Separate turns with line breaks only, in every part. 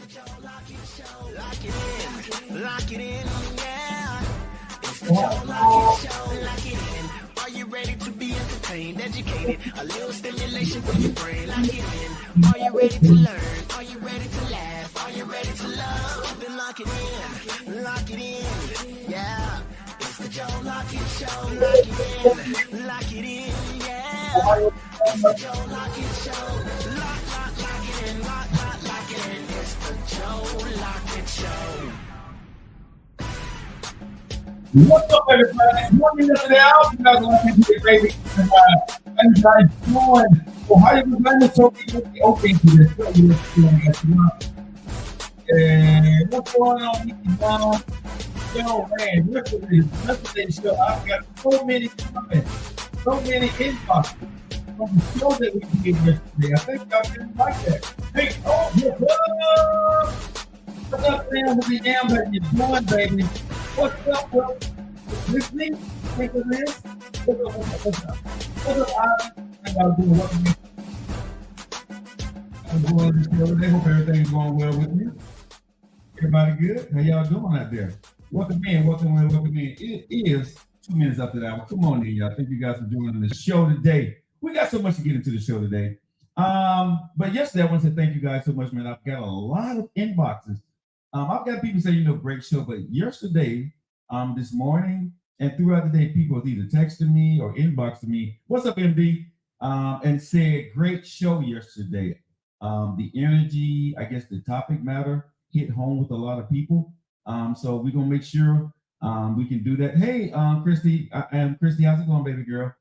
Lock it in, yeah. It's the Joe Lock It Show. Lock it in. Are you ready to be entertained, educated? A little stimulation for your brain. Lock it in. Are you ready to learn? Are you ready to laugh? Are you ready to love? Then lock it in. Lock it in. Yeah. It's the Joe Lock It Show. Lock it in. Lock it in. Yeah. It's the Joe Lock It Show. Lock it in. Lock it in. It's the Joe Lock It Show.
What's up, everybody? Morning yesterday out. You guys want to be crazy. And you guys doing? So, how you guys so okay to this? And what's going on, Mickey Brown? Yo, man, yesterday's show, I've got so many comments, so many inboxes from the show that we did yesterday. I think y'all didn't like that. Hey, oh, yeah. What's up, man? With the damn that you're doing, baby? What's up, bro? Listening? Think of this? What's up? I gotta do what I'm doing this show today. Hope everything's going well with you. Everybody good? How y'all doing out there? Welcome in. It is 2 minutes after the hour. Come on in, y'all. Thank you guys for joining the show today. We got so much to get into the show today. But yesterday I want to say thank you guys so much, man. I've got a lot of inboxes. I've got people say, great show, but yesterday, this morning, and throughout the day, people have either texted me or inboxed me, what's up, MD? And said, great show yesterday. The energy, I guess the topic matter hit home with a lot of people. So we're gonna make sure we can do that. Hey, Christy, Christy, how's it going, baby girl?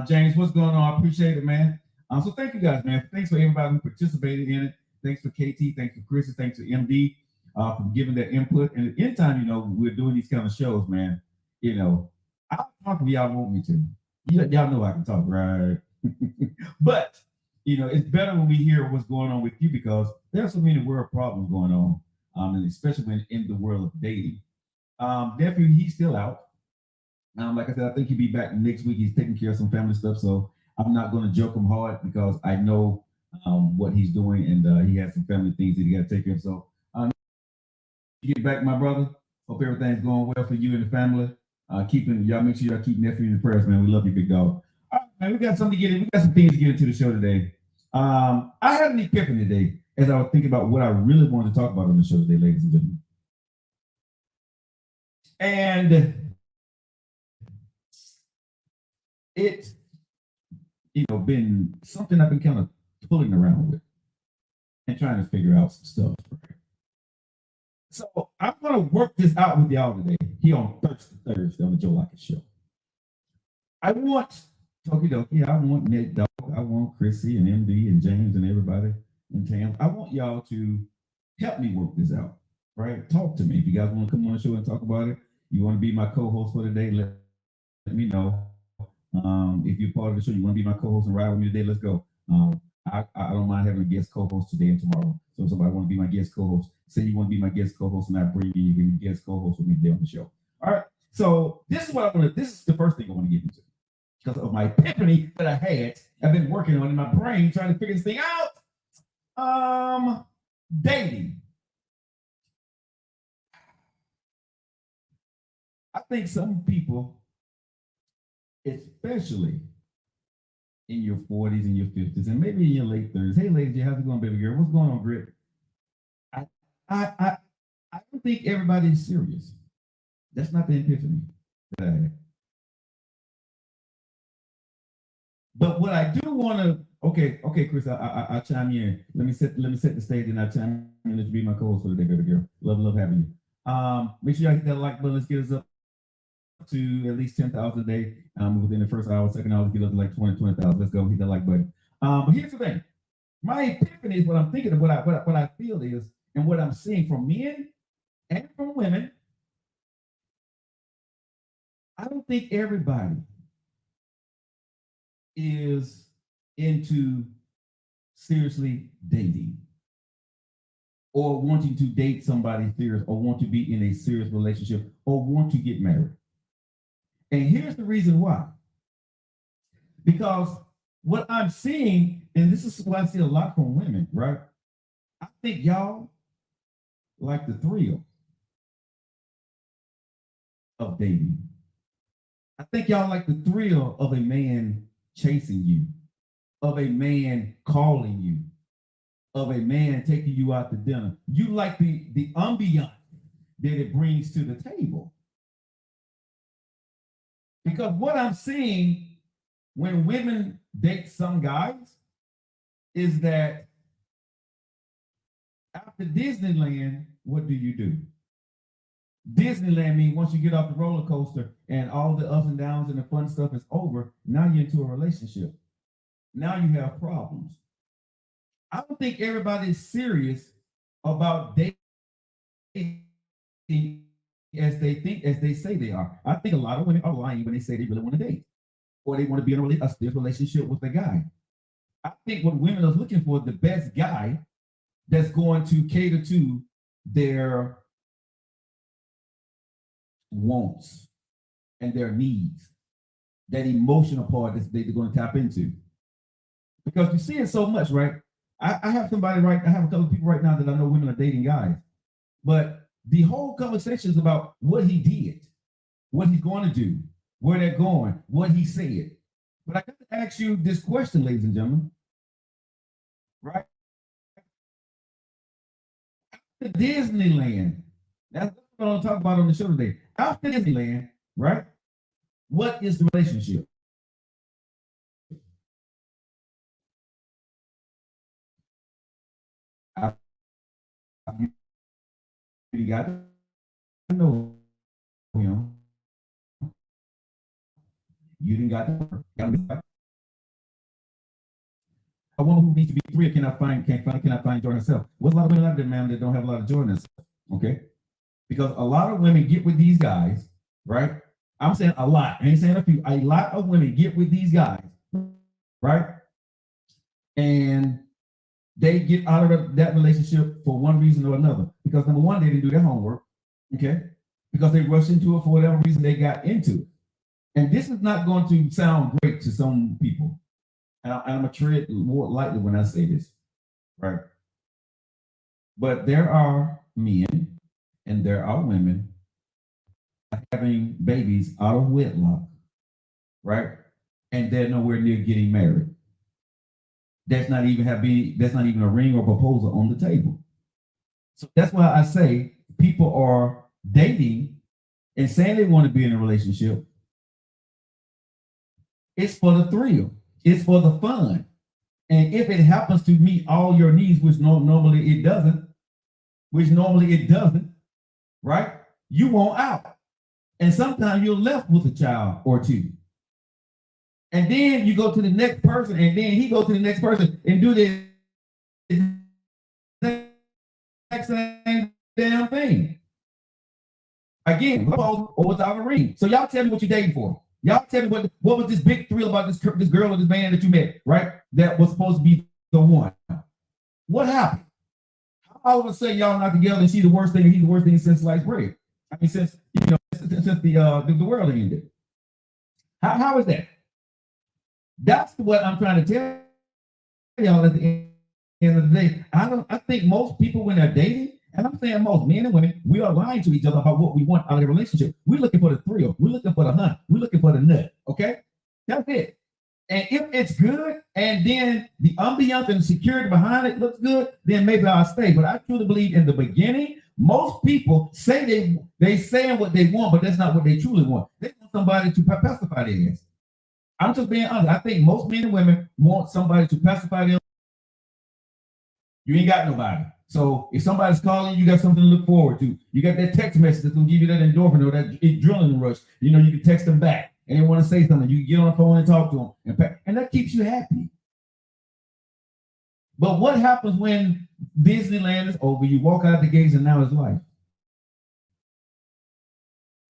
James, what's going on? I appreciate it, man. So thank you guys, man. Thanks for everybody who participated in it. Thanks for KT, thanks for Christy, thanks for MD. For giving that input. And anytime, we're doing these kind of shows, man, I'll talk if y'all want me to. Y'all know I can talk, right? But, it's better when we hear what's going on with you because there's so many world problems going on, and especially when in the world of dating. Nephew, he's still out. Like I said, I think he'll be back next week. He's taking care of some family stuff, so I'm not going to joke him hard because I know what he's doing, and he has some family things that he got to take care of. So, get back, my brother. Hope everything's going well for you and the family. Y'all make sure y'all keep nephew in the prayers, man. We love you, big dog. All right, man, we got something to get in. We got some things to get into the show today. I had an epiphany today as I was thinking about what I really wanted to talk about on the show today, ladies and gentlemen. And it's been something I've been kind of pulling around with and trying to figure out some stuff. So I'm gonna work this out with y'all today here on Thursday on the Joe Lock It Show. I want Toki Doki, I want Ned Dog, I want Chrissy and MD and James and everybody and Tam. I want y'all to help me work this out, right? Talk to me. If you guys want to come on the show and talk about it, you want to be my co-host for today, let me know. If you're part of the show, you want to be my co-host and ride with me today, let's go. I don't mind having a guest co-host today and tomorrow. So if somebody want to be my guest co-host, say you want to be my guest co-host and I bring you, you can be guest co-host with me today on the show. All right. So this is the first thing I want to get into because of my epiphany that I had. I've been working on in my brain trying to figure this thing out. Dating. I think some people, especially in your 40s and your 50s, and maybe in your late 30s. Hey, ladies, how's it going, baby girl? What's going on, Grit? I don't think everybody's serious. That's not the epiphany that I had. But what I do want to, okay, Chris, I'll chime in. Let me set the stage and I'll chime in. Let you be my co-host for the day, baby girl. Love having you. Make sure y'all hit that like button. Let's get us up to at least 10,000 a day within the first hour. Second hour, let's get up to like 20,000. Let's go hit that like button. But here's the thing. My epiphany is what I'm thinking of, what I feel is, and what I'm seeing from men and from women. I don't think everybody is into seriously dating or wanting to date somebody serious or want to be in a serious relationship or want to get married. And here's the reason why. Because what I'm seeing, and this is what I see a lot from women, right? I think y'all like the thrill of dating. I think y'all like the thrill of a man chasing you, of a man calling you, of a man taking you out to dinner. You like the ambiance that it brings to the table. Because what I'm seeing when women date some guys is that after Disneyland, what do? Disneyland means once you get off the roller coaster and all the ups and downs and the fun stuff is over, now you're into a relationship. Now you have problems. I don't think everybody is serious about dating as they think, as they say they are. I think a lot of women are lying when they say they really want to date or they want to be in a stiff relationship with a guy. I think what women are looking for, the best guy that's going to cater to their wants and their needs, that emotional part that they're going to tap into. Because you see it so much, right? I have somebody I have a couple of people right now that I know women are dating guys, but the whole conversation is about what he did, what he's going to do, where they're going, what he said. But I got to ask you this question, ladies and gentlemen, right? After Disneyland, that's what I'm talking about on the show today. After Disneyland, right? What is the relationship? You got to know him. You didn't got to. A woman who needs to be free cannot find joy in herself. What's a lot of women out there, man, that don't have a lot of joy in themselves? Okay, because a lot of women get with these guys, right? I'm saying a lot. I ain't saying a few. A lot of women get with these guys, right? And they get out of that relationship for one reason or another. Because number one, they didn't do their homework, okay? Because they rushed into it for whatever reason they got into it. And this is not going to sound great to some people. And I'm going to tread more lightly when I say this, right? But there are men and there are women having babies out of wedlock, right? And they're nowhere near getting married. That's not even a ring or proposal on the table. So that's why I say people are dating and saying they want to be in a relationship. It's for the thrill. It's for the fun. And if it happens to meet all your needs, which normally it doesn't, right? You want out. And sometimes you're left with a child or two. And then you go to the next person, and then he goes to the next person and do the exact same damn thing. Again, or without a ring. So y'all tell me what you're dating for. Y'all tell me what was this big thrill about this girl or this man that you met, right? That was supposed to be the one. What happened? All of a sudden y'all not together and she's the worst thing, and he's the worst thing since sliced bread. I mean, since the world ended. How is that? That's what I'm trying to tell y'all at the end of the day. I think most people when they're dating, and I'm saying most men and women, we are lying to each other about what we want out of a relationship. We're looking for the thrill. We're looking for the hunt. We're looking for the nut. Okay? That's it. And if it's good, and then the ambiance and the security behind it looks good, then maybe I'll stay. But I truly believe in the beginning, most people say they saying what they want, but that's not what they truly want. They want somebody to pacify their ass. I'm just being honest. I think most men and women want somebody to pacify them. You ain't got nobody. So if somebody's calling, you got something to look forward to. You got that text message that's gonna give you that endorphin or that adrenaline rush. You know, you can text them back and they want to say something. You can get on the phone and talk to them, and that keeps you happy. But what happens when Disneyland is over? You walk out the gates and now it's life.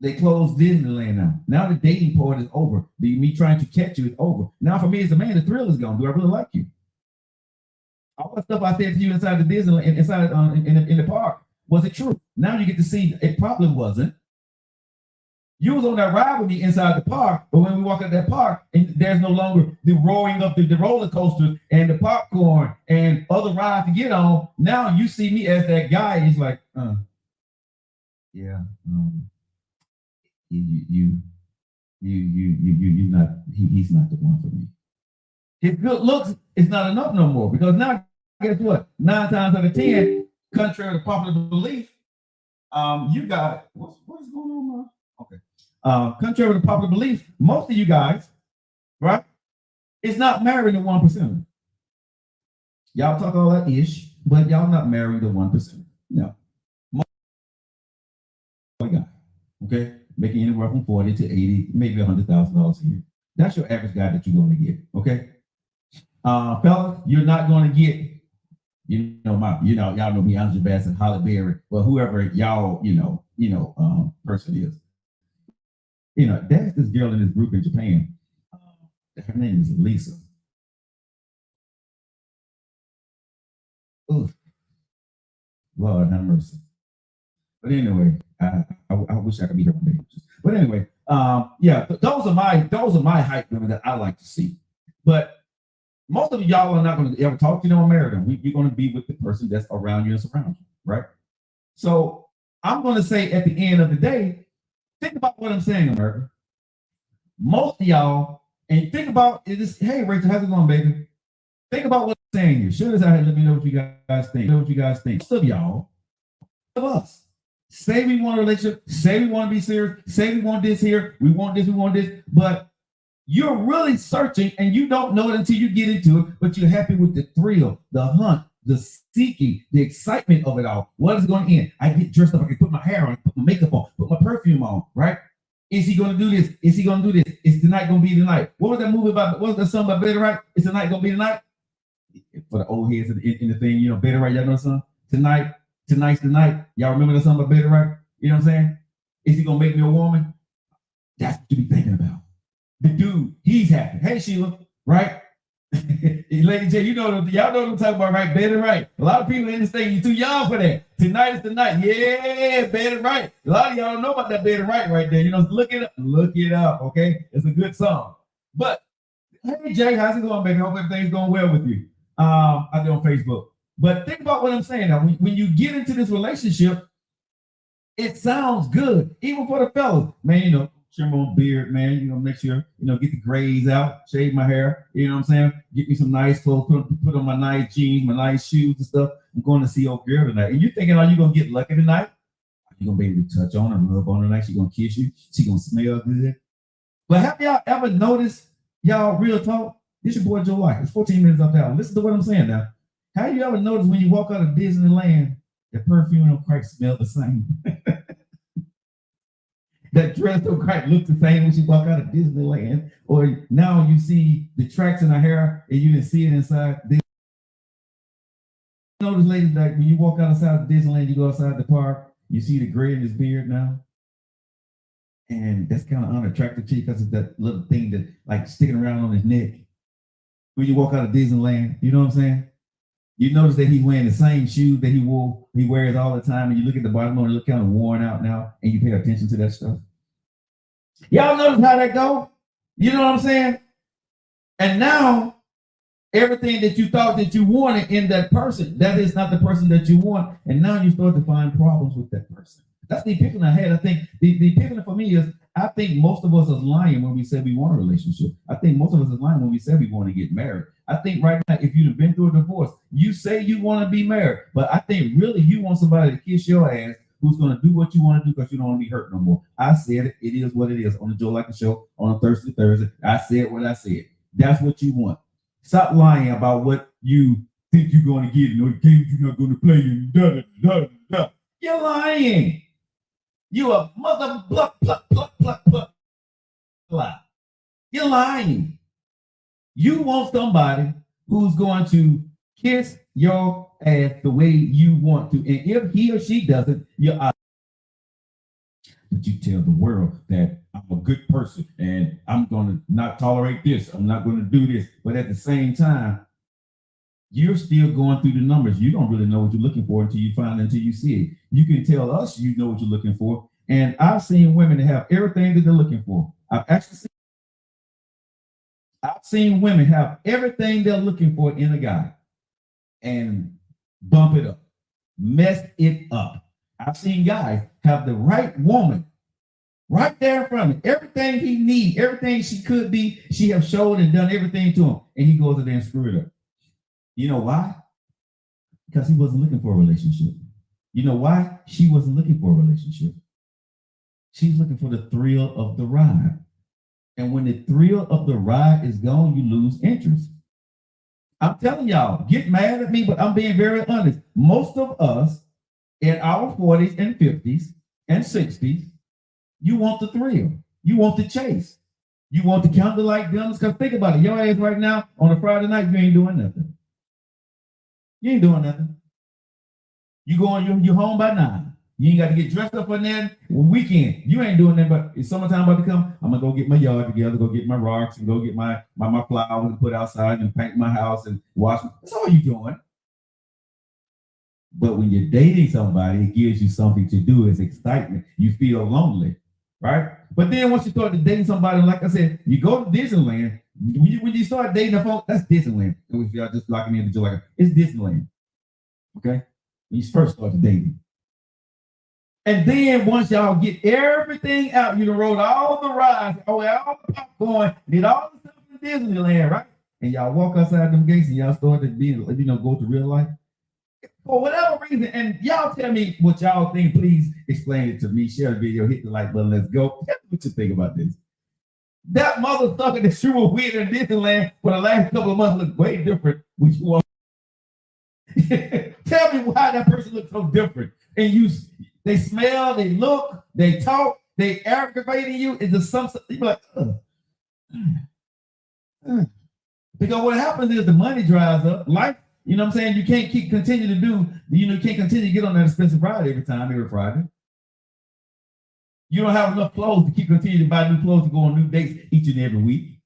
They closed Disneyland now. Now the dating part is over. Me trying to catch you is over. Now for me as a man, the thrill is gone. Do I really like you? All the stuff I said to you inside the Disneyland, inside in the park, was it true? Now you get to see it probably wasn't. You was on that ride with me inside the park, but when we walk at that park, and there's no longer the roaring of the roller coasters and the popcorn and other rides to get on. Now you see me as that guy. He's like, yeah, you, you not. He's not the one for me. His good looks is not enough no more because now guess what? 9 times out of 10, contrary to popular belief, you got what is going on, man? Okay. Contrary to popular belief, most of you guys, right, is not marrying the 1%. Y'all talk all that ish, but y'all not marrying the 1%. No. Most guy, okay, making anywhere from 40 to 80, maybe $100,000 a year. That's your average guy that you're going to get. Okay. Fellas, you're not going to get, y'all know me, Angela Bassett, Holly Berry, but whoever y'all, person is. There's this girl in this group in Japan. Her name is Lisa. Oof. Lord have mercy. But anyway, I wish I could be her one day. But anyway, those are my hype women that I like to see. But most of y'all are not going to ever talk to them or marry them. You're going to be with the person that's around you and surround you, right? So I'm going to say at the end of the day, think about what I'm saying, America. Most of y'all, and think about this. Hey, Rachel, how's it going, baby? Think about what I'm saying here. Share this out here. Let me know what you guys think. Most of y'all, of us, say we want a relationship, say we want to be serious, say we want this here, we want this, but you're really searching and you don't know it until you get into it, but you're happy with the thrill, the hunt, the seeking, the excitement of it all. What is going to end? I get dressed up, I can put my hair on, put my makeup on, put my perfume on, right? Is he going to do this? Is he going to do this? Is tonight going to be the night? What was that movie about? What was that song about Better Right? Is tonight going to be the night? For the old heads in the thing, Better Right, y'all know the song? Tonight's the night. Y'all remember the song about Better Right? You know what I'm saying? Is he going to make me a woman? That's what you be thinking about. The dude, he's happy. Hey, Sheila, right? Lady J, y'all know what I'm talking about, right? Better Right. A lot of people in this thing, you're too young for that. Tonight is the night. Yeah, Better Right. A lot of y'all don't know about that Better Right there. Look it up, okay? It's a good song. But, hey, Jay, how's it going, baby? Hope everything's going well with you. Out there on Facebook. But think about what I'm saying now. When you get into this relationship, it sounds good, even for the fellas. Man, trim on beard, man. Make sure, get the grays out, shave my hair. You know what I'm saying? Get me some nice clothes, put on my nice jeans, my nice shoes and stuff. I'm going to see old girl tonight. And you're thinking, are you going to get lucky tonight? Are you going to be able to touch on her, rub on her tonight? She's going to kiss you. She's going to smell good. But have y'all ever noticed, y'all, real talk? This your boy Joe White. It's 14 minutes up there. Listen to what I'm saying now. How you ever notice when you walk out of Disneyland, the perfume don't quite smell the same? That dress don't quite look the same when you walk out of Disneyland. Or now you see the tracks in her hair and you didn't see it inside. You notice, ladies, that when you walk outside of Disneyland, you go outside the park, you see the gray in his beard now. And that's kind of unattractive to you because of that little thing that like sticking around on his neck. When you walk out of Disneyland, you know what I'm saying? You notice that he's wearing the same shoes that he wears all the time, and you look at the bottom of it, look kind of worn out now, and you pay attention to that stuff. Y'all notice how that go? You know what I'm saying? And now, everything that you thought that you wanted in that person, that is not the person that you want, and now you start to find problems with that person. That's the epiphany I had. I think the epiphany for me is, I think most of us is lying when we say we want a relationship. I think most of us is lying when we say we want to get married. I think right now, if you've been through a divorce, you say you want to be married, but I think really you want somebody to kiss your ass who's going to do what you want to do because you don't want to be hurt no more. I said it. It is what it is on the Joe Liker Show on a Thursday. I said what I said. That's what you want. Stop lying about what you think you're going to get and the games you're not going to play and da. You're lying. You a mother pluck. You're lying. You want somebody who's going to kiss your ass the way you want to. And if he or she doesn't, you're out. But you tell the world that I'm a good person and I'm going to not tolerate this. I'm not going to do this. But at the same time, you're still going through the numbers. You don't really know what you're looking for until you see it. You can tell us you know what you're looking for, And I've seen women that have everything that they're looking for. I've seen women have everything they're looking for in a guy and bump it up, mess it up. I've seen guys have the right woman right there in front of him. Everything he needs, everything she could be, she have showed and done everything to him. And he goes in there and screw it up. You know why? Because he wasn't looking for a relationship. You know why? She wasn't looking for a relationship. She's looking for the thrill of the ride. And when the thrill of the ride is gone, you lose interest. I'm telling y'all, get mad at me, but I'm being very honest. Most of us in our 40s and 50s and 60s, you want the thrill. You want the chase. You want the candlelight dinners. Because think about it. Your ass right now on a Friday night, you ain't doing nothing. You ain't doing nothing. You're home by 9. You ain't got to get dressed up for that weekend. You ain't doing that, but it's summertime about to come. I'm gonna go get my yard together, go get my rocks, and go get my flowers and put outside and paint my house and wash. That's all you doing. But when you're dating somebody, it gives you something to do. It's excitement. You feel lonely, right? But then once you start dating somebody, like I said, you go to Disneyland. When you start dating a phone, that's Disneyland. If y'all just locking in the like it's Disneyland. Okay? When you first start dating. And then once y'all get everything out, you done rode all the rides, all the popcorn, did all the stuff in Disneyland, right? And y'all walk outside them gates and y'all start to be, go to real life. For whatever reason, and y'all tell me what y'all think, please explain it to me. Share the video, hit the like button, let's go. Tell me what you think about this. That motherfucker that you were with in Disneyland for the last couple of months looks way different when you walk. Tell me why that person looks so different. And they smell, they look, they talk, they aggravating you. Is there something you be like, because what happens is the money dries up. Life, you know what I'm saying? You can't continue to do, you can't continue to get on that expensive ride every Friday. You don't have enough clothes to continue to buy new clothes to go on new dates each and every week.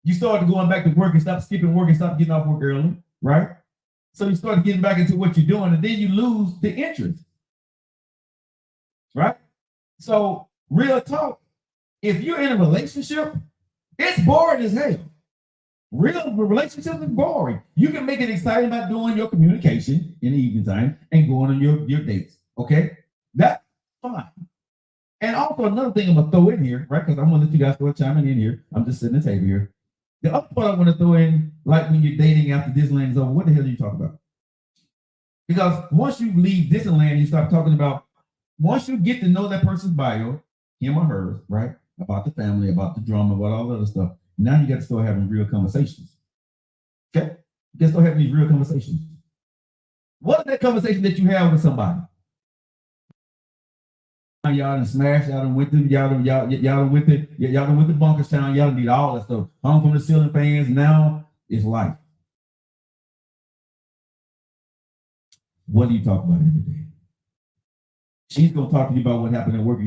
You started going back to work and stop skipping work and stop getting off work early, right? So you start getting back into what you're doing, and then you lose the interest. Right? So, real talk, if you're in a relationship, it's boring as hell. Real relationships is boring. You can make it exciting by doing your communication in the evening time and going on your dates. Okay? That's fine. And also another thing I'm gonna throw in here, right? Because I'm gonna let you guys start chiming in here. I'm just sitting at the table here. The other part I want to throw in, like when you're dating after Disneyland is over, what the hell do you talk about? Because once you leave Disneyland, you start talking about, once you get to know that person's bio, him or hers, right? About the family, about the drama, about all that other stuff. Now you got to start having real conversations. Okay? You got to start having these real conversations. What is that conversation that you have with somebody? Y'all done smashed, y'all done went to Bunkerstown, y'all need all that stuff. Hung from the ceiling fans, now it's life. What do you talk about every day? She's gonna talk to you about what happened at work.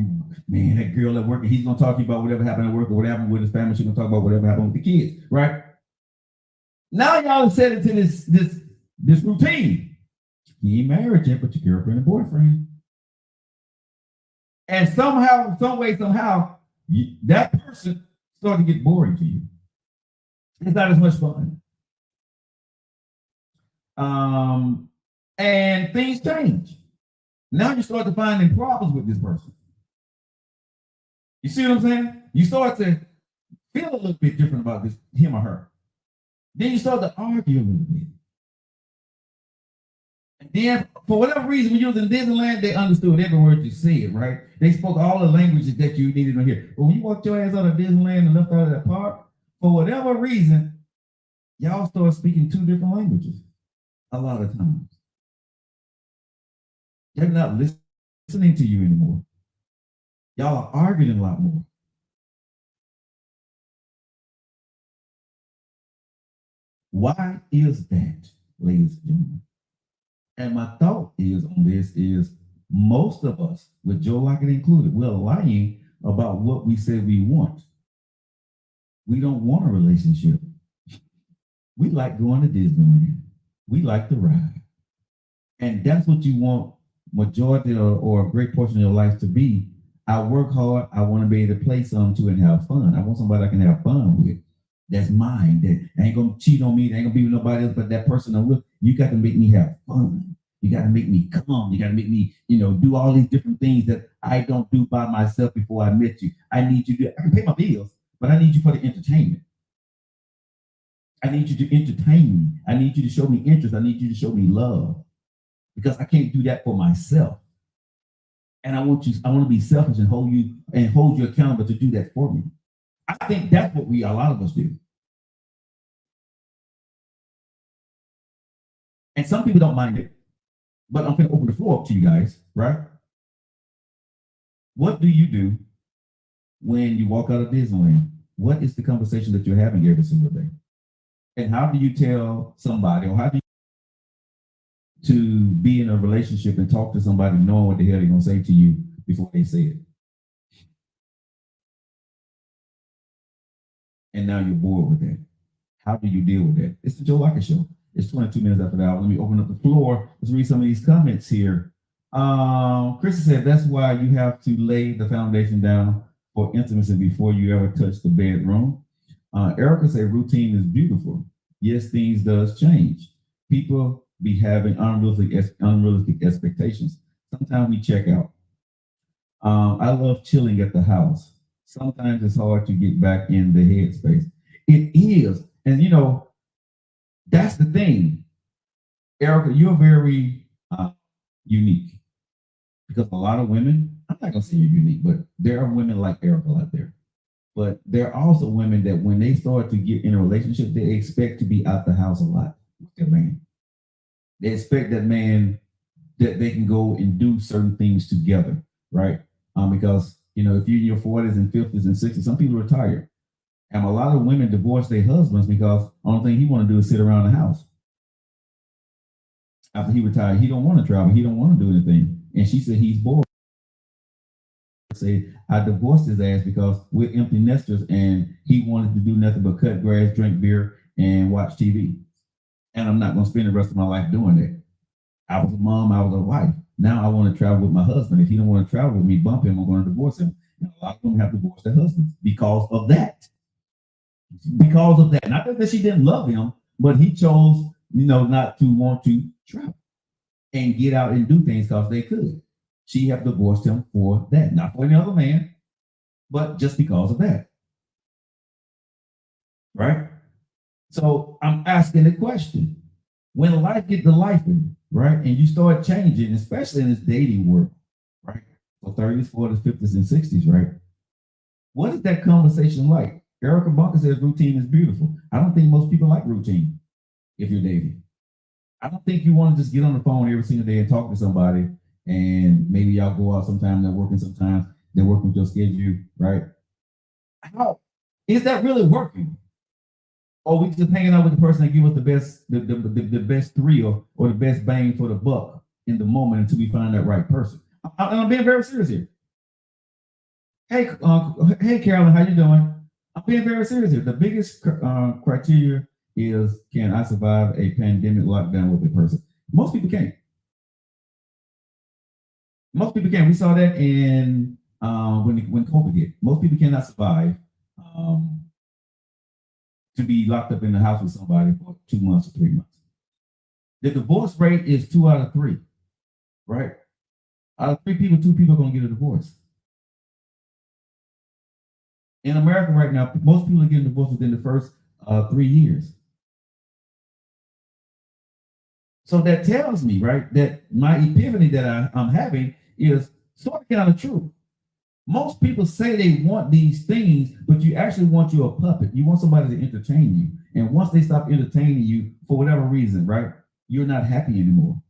Man, that girl at work, he's gonna talk to you about whatever happened at work or what happened with his family. She's gonna talk about whatever happened with the kids, right? Now y'all set into this routine. You ain't married yet, but your girlfriend and boyfriend. And somehow, some way, somehow, that person started to get boring to you. It's not as much fun. And things change. Now you start to find problems with this person. You see what I'm saying? You start to feel a little bit different about this, him or her. Then you start to argue a little bit. And then, for whatever reason, when you was in Disneyland, they understood every word you said, right? They spoke all the languages that you needed to hear. But when you walked your ass out of Disneyland and left out of that park, for whatever reason, y'all start speaking 2 different languages a lot of times. They're not listening to you anymore. Y'all are arguing a lot more. Why is that, ladies and gentlemen? And my thought is on this is most of us, with Joe Lockett included, we're lying about what we said we want. We don't want a relationship. We like going to Disneyland. We like the ride. And that's what you want majority or a great portion of your life to be, I work hard. I want to be able to play some too and have fun. I want somebody I can have fun with. That's mine. That ain't gonna cheat on me. They ain't gonna be with nobody else but that person I'm with. You got to make me have fun. You got to make me come. You got to make me, do all these different things that I don't do by myself before I met you. I need you to. I can pay my bills, but I need you for the entertainment. I need you to entertain me. I need you to show me interest. I need you to show me love because I can't do that for myself. And I want to be selfish and hold you accountable to do that for me. I think that's what a lot of us do. And some people don't mind it, but I'm going to open the floor up to you guys, right? What do you do when you walk out of Disneyland? What is the conversation that you're having every single day? And how do you tell somebody, or how do you to be in a relationship and talk to somebody knowing what the hell they're going to say to you before they say it? And now you're bored with that. How do you deal with that? It's the Joe Locker Show. It's 22 minutes after the hour. Let me open up the floor. Let's read some of these comments here. Chris said, that's why you have to lay the foundation down for intimacy before you ever touch the bedroom. Erica said, routine is beautiful. Yes, things does change. People be having unrealistic expectations. Sometimes we check out. I love chilling at the house. Sometimes it's hard to get back in the headspace. It is. And that's the thing. Erica, you're very unique because a lot of women, I'm not going to say you're unique, but there are women like Erica out there. But there are also women that when they start to get in a relationship, they expect to be out the house a lot with their man. They expect that man that they can go and do certain things together, right? Because if you're in your 40s and 50s and 60s, some people are retired. And a lot of women divorce their husbands because the only thing he want to do is sit around the house. After he retired, he don't want to travel. He don't want to do anything. And she said he's bored. Say, I divorced his ass because we're empty nesters and he wanted to do nothing but cut grass, drink beer, and watch TV. And I'm not going to spend the rest of my life doing that. I was a mom, I was a wife. Now I want to travel with my husband. If he don't want to travel with me, bump him, I'm going to divorce him. And a lot of them have divorced their husbands because of that. Because of that. Not that she didn't love him, but he chose, not to want to travel and get out and do things because they could. She have divorced him for that, not for any other man, but just because of that. Right? So I'm asking the question, when life get to life, right, and you start changing, especially in this dating world, right, for 30s, 40s, 50s, and 60s, right, what is that conversation like? Erica Bunker says routine is beautiful. I don't think most people like routine if you're dating. I don't think you want to just get on the phone every single day and talk to somebody, and maybe y'all go out sometime, they're working sometimes, they're working with your schedule, right? How is that really working? Or we just hanging out with the person that give us the best thrill or the best bang for the buck in the moment until we find that right person. I'm being very serious here. Hey, Carolyn, how you doing? I'm being very serious here. The biggest criteria is, can I survive a pandemic lockdown with a person? Most people can't. Most people can't. We saw that in when COVID hit. Most people cannot survive to be locked up in the house with somebody for 2 months or 3 months. The divorce rate is 2 out of 3, right? Out of 3 people, 2 people are going to get a divorce. In America right now, most people are getting divorced within the first 3 years. So that tells me, right, that my epiphany that I'm having is sort of kind of true. Most people say they want these things, but you actually want you a puppet. You want somebody to entertain you. And once they stop entertaining you for whatever reason, right, you're not happy anymore.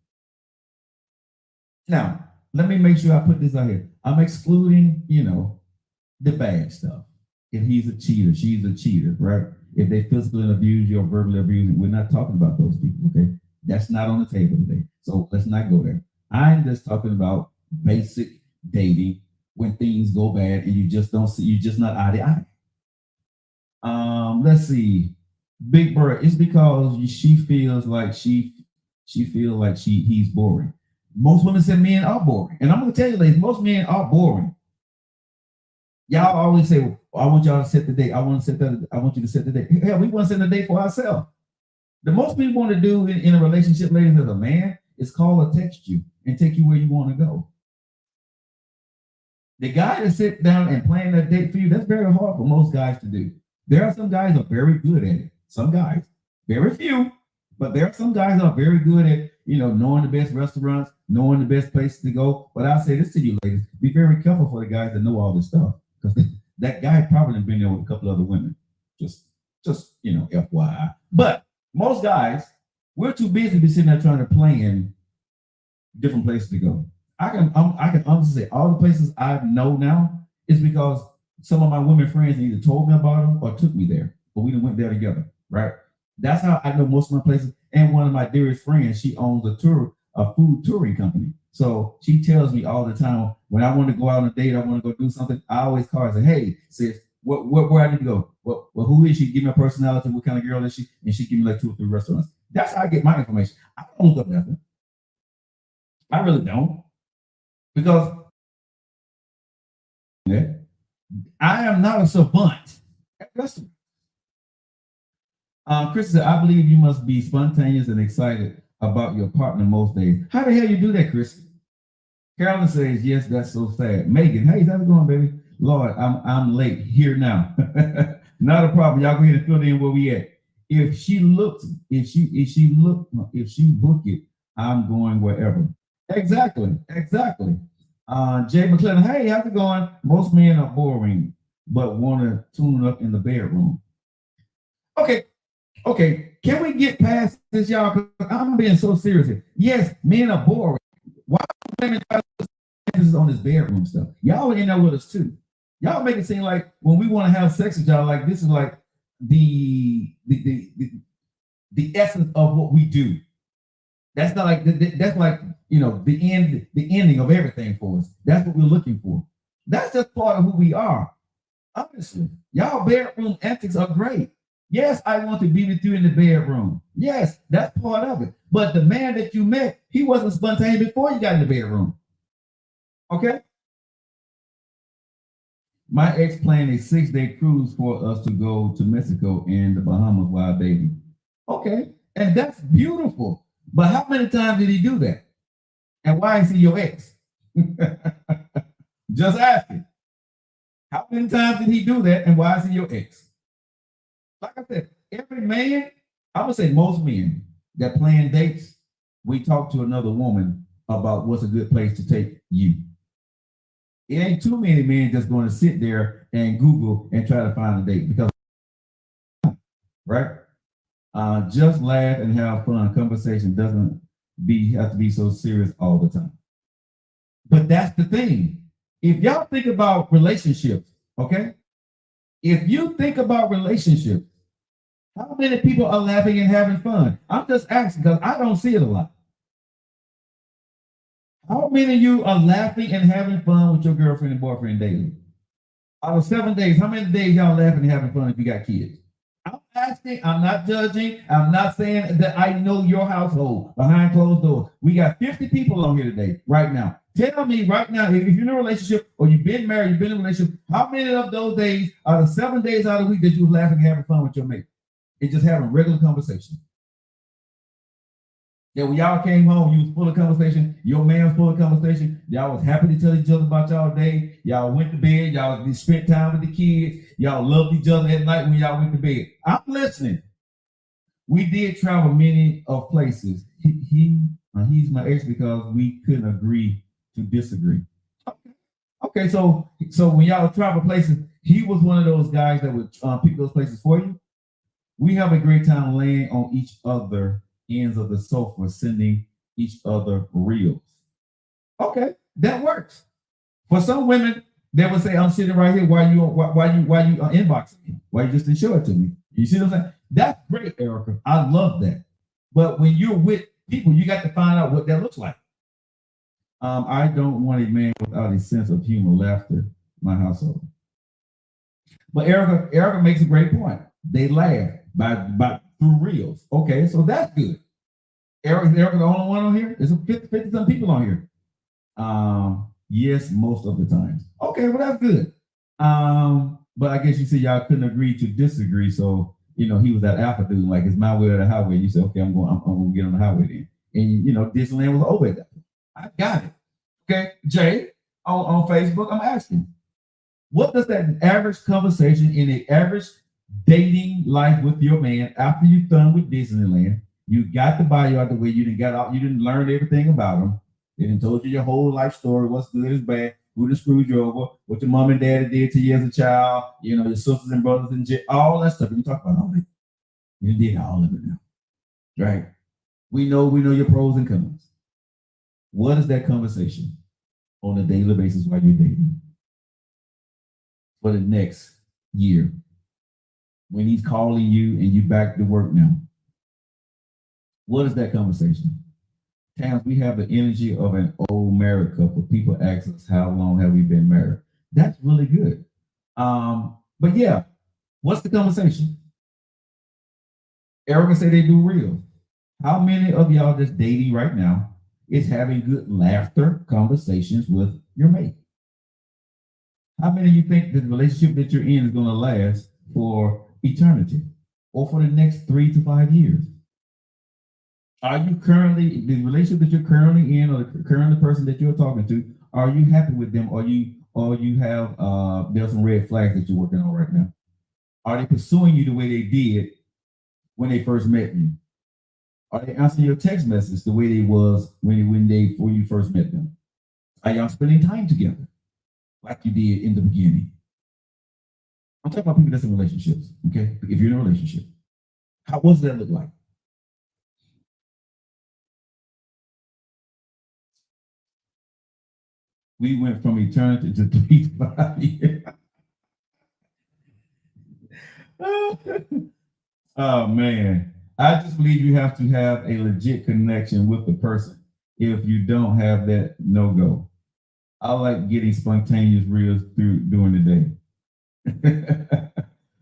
Now, let me make sure I put this out here. I'm excluding, the bad stuff. If he's a cheater, she's a cheater, right? If they physically abuse you or verbally abuse you, we're not talking about those people, okay? That's not on the table today. So let's not go there. I'm just talking about basic dating when things go bad and you just don't see, you're just not eye to eye. Let's see. Big Bird, it's because she feels like he's boring. Most women say men are boring. And I'm gonna tell you, ladies, most men are boring. Y'all always say, well, I want y'all to set the date. I want you to set the date. Hell, we want to set the date for ourselves. The most people want to do in a relationship, ladies, as a man, is call or text you and take you where you want to go. The guy that sit down and plan that date for you, that's very hard for most guys to do. There are some guys who are very good at it. Some guys, very few, but there are some guys who are very good at, knowing the best restaurants, knowing the best places to go. But I'll say this to you, ladies, be very careful for the guys that know all this stuff. Because that guy probably been there with a couple other women. Just FYI. But most guys, we're too busy to be sitting there trying to plan different places to go. I can honestly say all the places I know now is because some of my women friends either told me about them or took me there, but we went there together, right? That's how I know most of my places. And one of my dearest friends, she owns a food touring company. So she tells me all the time when I want to go out on a date, I want to go do something. I always call her and say, "Hey, sis, where I need to go? Well, who is she? Give me a personality. What kind of girl is she?" And she give me like 2 or 3 restaurants. That's how I get my information. I don't look up nothing. I really don't. Because I am not a savant. Chris said, I believe you must be spontaneous and excited about your partner most days. How the hell you do that, Chris? Carolyn says, yes, that's so sad. Megan, hey, how's it going, baby? Lord, I'm late here now. Not a problem. Y'all go ahead and fill in where we at. If she book it, I'm going wherever. Exactly. Jay McClellan, hey, how's it going? Most men are boring, but want to tune up in the bedroom. Okay. Can we get past this, y'all? Because I'm being so serious here. Yes, men are boring. Why do women try to emphasis on this bedroom stuff? Y'all are in there with us too. Y'all make it seem like when we want to have sex with y'all, like this is like the essence of what we do. That's not like that's like the ending of everything for us. That's what we're looking for. That's just part of who we are. Honestly, y'all bedroom antics are great. Yes, I want to be with you in the bedroom. Yes, that's part of it. But the man that you met, he wasn't spontaneous before you got in the bedroom. Okay? My ex planned a 6-day cruise for us to go to Mexico and the Bahamas while dating. Okay, and that's beautiful. But how many times did he do that? And why is he your ex? Just asking. How many times did he do that? And why is he your ex? Like I said, every man, I would say most men that plan dates, we talk to another woman about what's a good place to take you. It ain't too many men just going to sit there and Google and try to find a date because, right? Just laugh and have fun. Conversation doesn't have to be so serious all the time. But that's the thing. If y'all think about relationships, okay? If you think about relationships, how many people are laughing and having fun? I'm just asking because I don't see it a lot. How many of you are laughing and having fun with your girlfriend and boyfriend daily? Out of 7 days, how many days y'all laughing and having fun if you got kids? I'm asking, I'm not judging, I'm not saying that I know your household behind closed doors. We got 50 people on here today, right now. Tell me right now, if you're in a relationship or you've been married, you've been in a relationship, how many of those days out of 7 days out of the week that you was laughing and having fun with your mate? It's just having regular conversation. Yeah, when y'all came home, you was full of conversation. Your man was full of conversation. Y'all was happy to tell each other about y'all day. Y'all went to bed. Y'all spent time with the kids. Y'all loved each other at night when y'all went to bed. I'm listening. We did travel many of places. He's my ex because we couldn't agree to disagree. Okay, so when y'all travel places, he was one of those guys that would pick those places for you. We have a great time laying on each other ends of the sofa, sending each other reels. Okay, that works. For some women, they would say, "I'm sitting right here. Why you inboxing me? Why you just didn't show it to me?" You see what I'm saying? That's great, Erica. I love that. But when you're with people, you got to find out what that looks like. I don't want a man without a sense of humor, laughter, my household. But Erica makes a great point. They laugh by through reels. Okay, so that's good. Eric the only one on here? There's 50 some people on here. Yes, most of the times. Okay, well that's good. But I guess you said y'all couldn't agree to disagree. So he was that alpha dude, like it's my way or the highway. You said, okay, I'm going to get on the highway then. And Disneyland was over at that. I got it. Okay, Jay, on Facebook, I'm asking, what does that average conversation in the average dating life with your man after you're done with Disneyland? You got the bio out the way. You didn't got out. You didn't learn everything about him. They didn't told you your whole life story. What's good, is bad. Who done screwed you over? What your mom and daddy did to you as a child? Your sisters and brothers and all that stuff. We talk about all that. You did all of it now, right? We know your pros and cons. What is that conversation on a daily basis while you're dating for the next year? When he's calling you and you back to work now, what is that conversation? Times we have the energy of an old married couple. People ask us, how long have we been married? That's really good. But yeah, what's the conversation? Erica say they do real. How many of y'all that's dating right now is having good laughter conversations with your mate? How many of you think that the relationship that you're in is going to last for eternity or for the next 3 to 5 years? Are you currently, the relationship that you're currently in or the current person that you're talking to, are you happy with them or you have there's some red flags that you're working on right now? Are they pursuing you the way they did when they first met you? Are they answering your text message the way they was when you first met them? Are y'all spending time together like you did in the beginning? I'm talking about people that's in relationships, okay? If you're in a relationship, what does that look like? We went from eternity to 3 to 5 years. Oh man, I just believe you have to have a legit connection with the person. If you don't have that, no go. I like getting spontaneous reels during the day.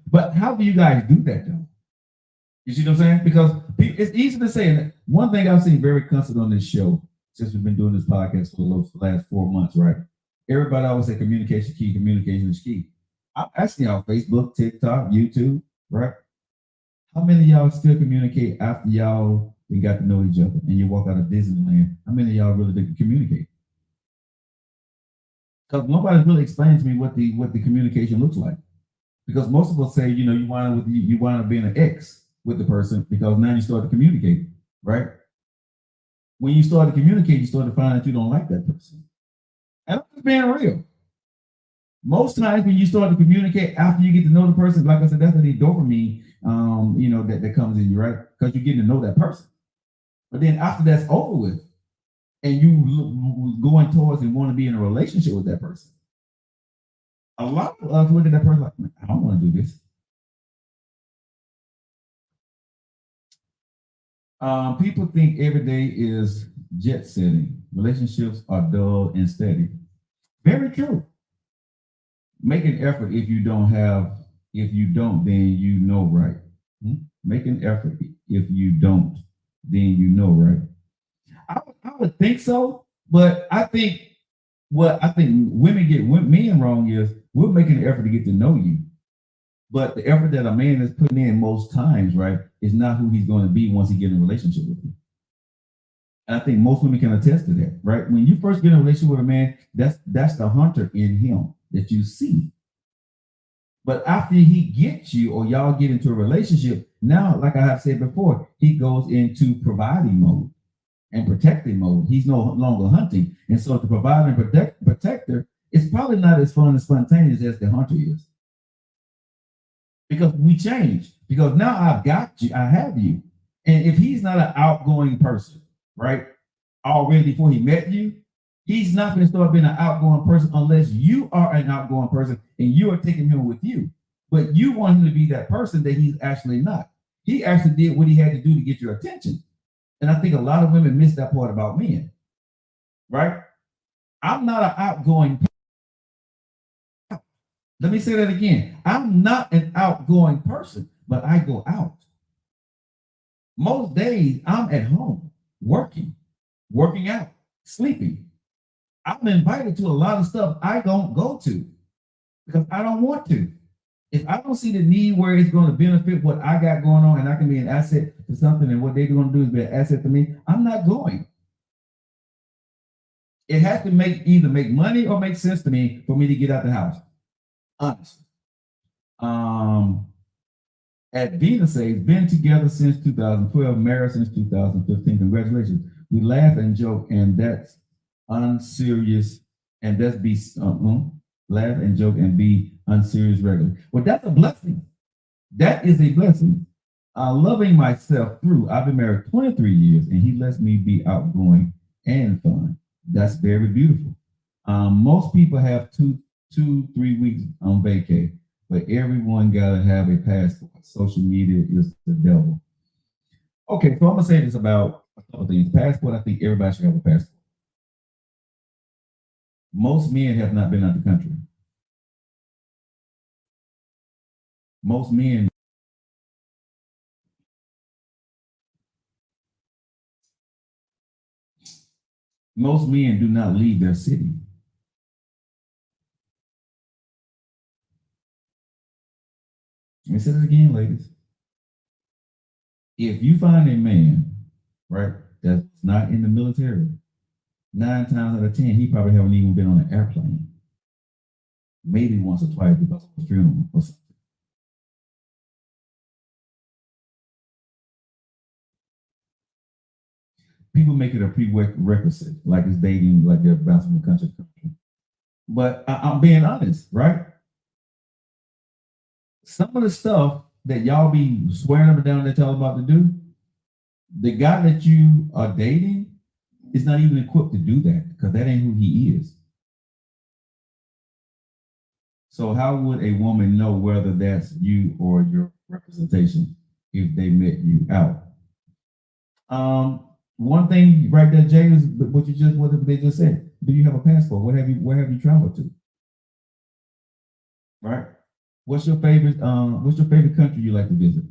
But how do you guys do that though? You see what I'm saying? Because it's easy to say. And one thing I've seen very constant on this show since we've been doing this podcast for the last 4 months, right? Everybody always say communication key, communication is key. I'm asking y'all, Facebook, TikTok, YouTube, right? How many of y'all still communicate after y'all got to know each other and you walk out of Disneyland? How many of y'all really didn't communicate? Because nobody's really explained to me what the communication looks like. Because most of us say, you wind up being an ex with the person because now you start to communicate, right? When you start to communicate, you start to find that you don't like that person. And I'm just being real. Most times when you start to communicate after you get to know the person, like I said, that's the dopamine, that comes in you, right? Because you're getting to know that person. But then after that's over with, and you going towards and want to be in a relationship with that person, a lot of us look at that person like, I don't want to do this. People think every day is jet setting. Relationships are dull and steady. Very true. Make an effort if you don't, then you know right. Make an effort if you don't, then you know right. I would think so, but I think women get men wrong is we're making an effort to get to know you. But the effort that a man is putting in most times, right, is not who he's going to be once he gets in a relationship with you. And I think most women can attest to that, right? When you first get in a relationship with a man, that's the hunter in him that you see. But after he gets you or y'all get into a relationship, now, like I have said before, he goes into providing mode and protecting mode. He's no longer hunting. And so the provider and protector is probably not as fun and spontaneous as the hunter is. Because we change. Because now I've got you, I have you. And if he's not an outgoing person, right, already before he met you, he's not going to start being an outgoing person unless you are an outgoing person and you are taking him with you. But you want him to be that person that he's actually not. He actually did what he had to do to get your attention. And I think a lot of women miss that part about men, right? I'm not an outgoing person. Let me say that again. I'm not an outgoing person, but I go out. Most days I'm at home. working out, sleeping. I'm invited to a lot of stuff I don't go to because I don't want to. If I don't see the need where it's going to benefit what I got going on and I can be an asset to something and what they're going to do is be an asset to me, I'm not going. It has to either make money or make sense to me for me to get out the house. Honestly. At Venus Age, been together since 2012, married since 2015. Congratulations. We laugh and joke, and that's unserious, and that's be laugh and joke and be unserious regularly. Well, that's a blessing. That is a blessing. Loving myself through. I've been married 23 years, and he lets me be outgoing and fun. That's very beautiful. Most people have two, 3 weeks on vacay, but everyone gotta have a passport. Social media is the devil. Okay, so I'm gonna say this about a couple things. Passport, I think everybody should have a passport. Most men have not been out the country. Most men do not leave their city. Let me say this again, ladies. If you find a man, right, that's not in the military, 9 times out of 10, he probably haven't even been on an airplane. Maybe once or twice because of a funeral or something. People make it a prerequisite, like it's dating, like they're bouncing from country to country. But I'm being honest, right? Some of the stuff that y'all be swearing up and down that y'all about to do, the guy that you are dating is not even equipped to do that because that ain't who he is. So how would a woman know whether that's you or your representation if they met you out? One thing right there, Jay, is what they just said. Do you have a passport? Where have you traveled to? Right? What's your favorite country you like to visit?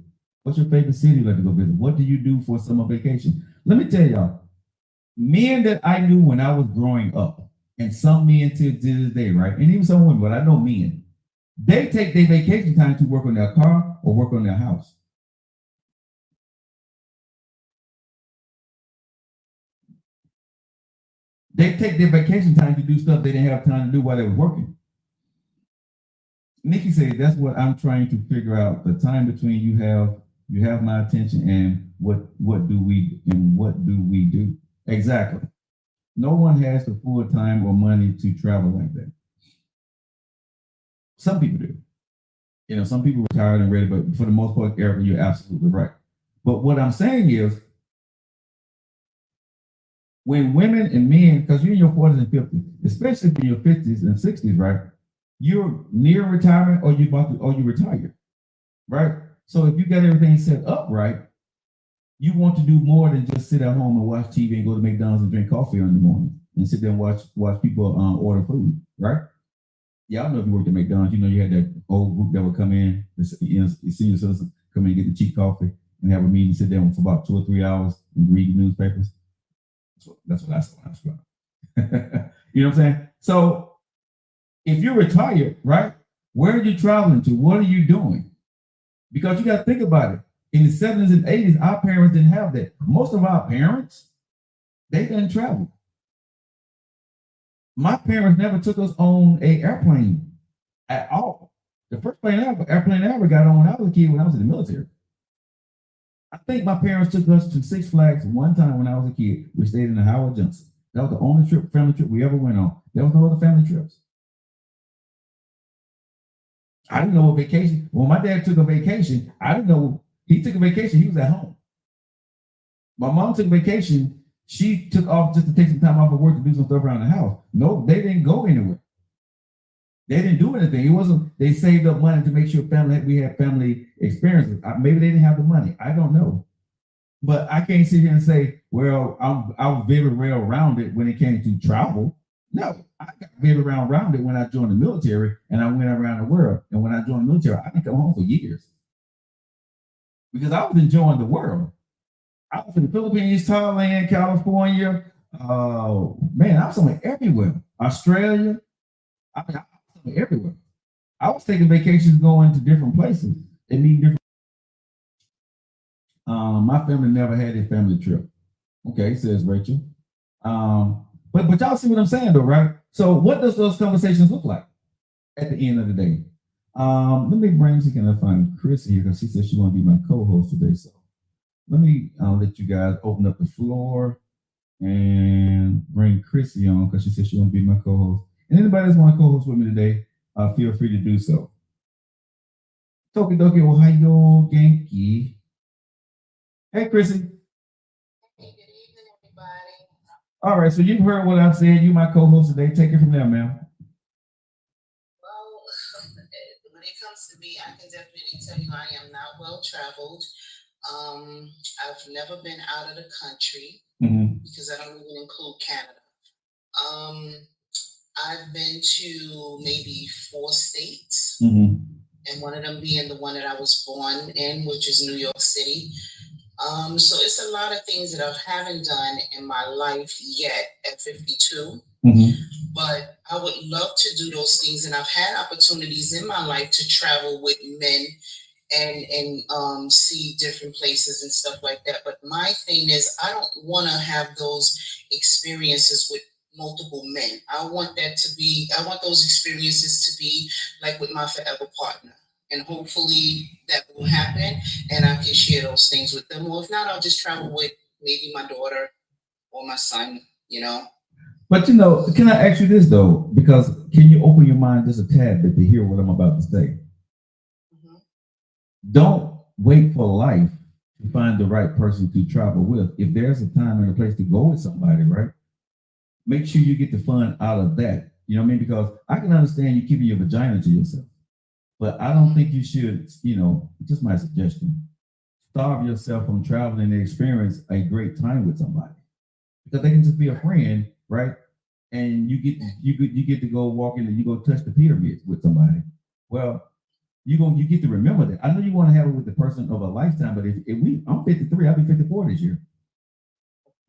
What's your favorite city you like to go visit? What do you do for summer vacation? Let me tell y'all, men that I knew when I was growing up, and some men to this day, right? And even some women, but I know men, they take their vacation time to work on their car or work on their house. They take their vacation time to do stuff they didn't have time to do while they were working. Nikki said, that's what I'm trying to figure out. The time between you have my attention and what do we do? Exactly. No one has the full time or money to travel like that. Some people do. You know, some people retired and ready, but for the most part, Erica, you're absolutely right. But what I'm saying is, when women and men, because you're in your 40s and 50s, especially in your 50s and 60s, right? You're near retirement or you retired, right? So if you got everything set up right, you want to do more than just sit at home and watch TV and go to McDonald's and drink coffee in the morning and sit there and watch people order food, right? Y'all know if you worked at McDonald's, you know you had that old group that would come in, the senior citizens come in and get the cheap coffee and have a meeting, sit there for about 2 or 3 hours and read newspapers. That's what I saw. You know what I'm saying? So if you're retired, right, where are you traveling to? What are you doing? Because you got to think about it. In the 70s and 80s, our parents didn't have that. Most of our parents, they didn't travel. My parents never took us on an airplane at all. The first airplane I ever got on when I was a kid when I was in the military. I think my parents took us to Six Flags one time when I was a kid. We stayed in the Howard Johnson. That was the only family trip we ever went on. There was no other family trips. I didn't know a vacation. When my dad took a vacation, I didn't know he took a vacation. He was at home. My mom took a vacation. She took off just to take some time off of work to do some stuff around the house. No, they didn't go anywhere. They didn't do anything. It wasn't, they saved up money to make sure we had family experiences. Maybe they didn't have the money. I don't know. But I can't sit here and say, well, I was very well rounded when it came to travel. No, I got very well rounded when I joined the military and I went around the world. And when I joined the military, I didn't come home for years because I was enjoying the world. I was in the Philippines, Thailand, California. Man, I was somewhere everywhere. Australia. I mean, I was somewhere everywhere. I was taking vacations, going to different places and meeting different. My family never had a family trip. Okay, says Rachel. But y'all see what I'm saying though, right? So what does those conversations look like at the end of the day? Let me bring. See, can I find Chris here because she said she want to be my co-host today. So let me let you guys open up the floor and bring Chrissy on because she said she want to be my co-host. And anybody that's want to co-host with me today, feel free to do so. Tokidoki Ohio Genki. Hey, Chrissy.
Hey, good evening, everybody.
All right, so you've heard what I've said. You my co-host today. Take it from there, ma'am.
Well, when it comes to me, I can definitely tell you I am not well traveled. I've never been out of the country
Mm-hmm.
because I don't even include Canada. Um, I've been to maybe 4 states,
Mm-hmm.
and one of them being the one that I was born in, which is New York City. So it's a lot of things that I haven't done in my life yet at 52.
Mm-hmm.
But I would love to do those things, and I've had opportunities in my life to travel with men and see different places and stuff like that. But my thing is, I don't want to have those experiences with multiple men. I want those experiences to be like with my forever partner. And hopefully that will happen and I can share those things with them. Or if not, I'll just travel with maybe my daughter or my son, you know.
But can I ask you this though? Because can you open your mind just a tad bit to hear what I'm about to say?
Mm-hmm.
Don't wait for life to find the right person to travel with. If there's a time and a place to go with somebody, right? Make sure you get the fun out of that. You know what I mean? Because I can understand you keeping your vagina to yourself, but I don't think you should, just my suggestion, starve yourself from traveling and experience a great time with somebody. Because they can just be a friend, right? And you get to go walk in and you go touch the pyramids with somebody. Well, you get to remember that. I know you want to have it with the person of a lifetime, but I'm 53, I'll be 54 this year.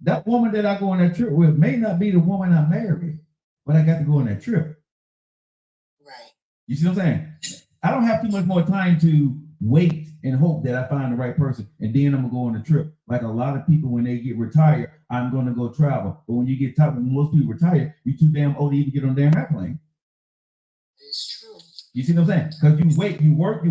That woman that I go on that trip with may not be the woman I married, but I got to go on that trip.
Right.
You see what I'm saying? I don't have too much more time to wait and hope that I find the right person, and then I'm gonna go on the trip. Like a lot of people, when they get retired, I'm gonna go travel. But when you get tired, when most people retire, you're too damn old to even get on the damn airplane.
It's true.
You see what I'm saying? Because you work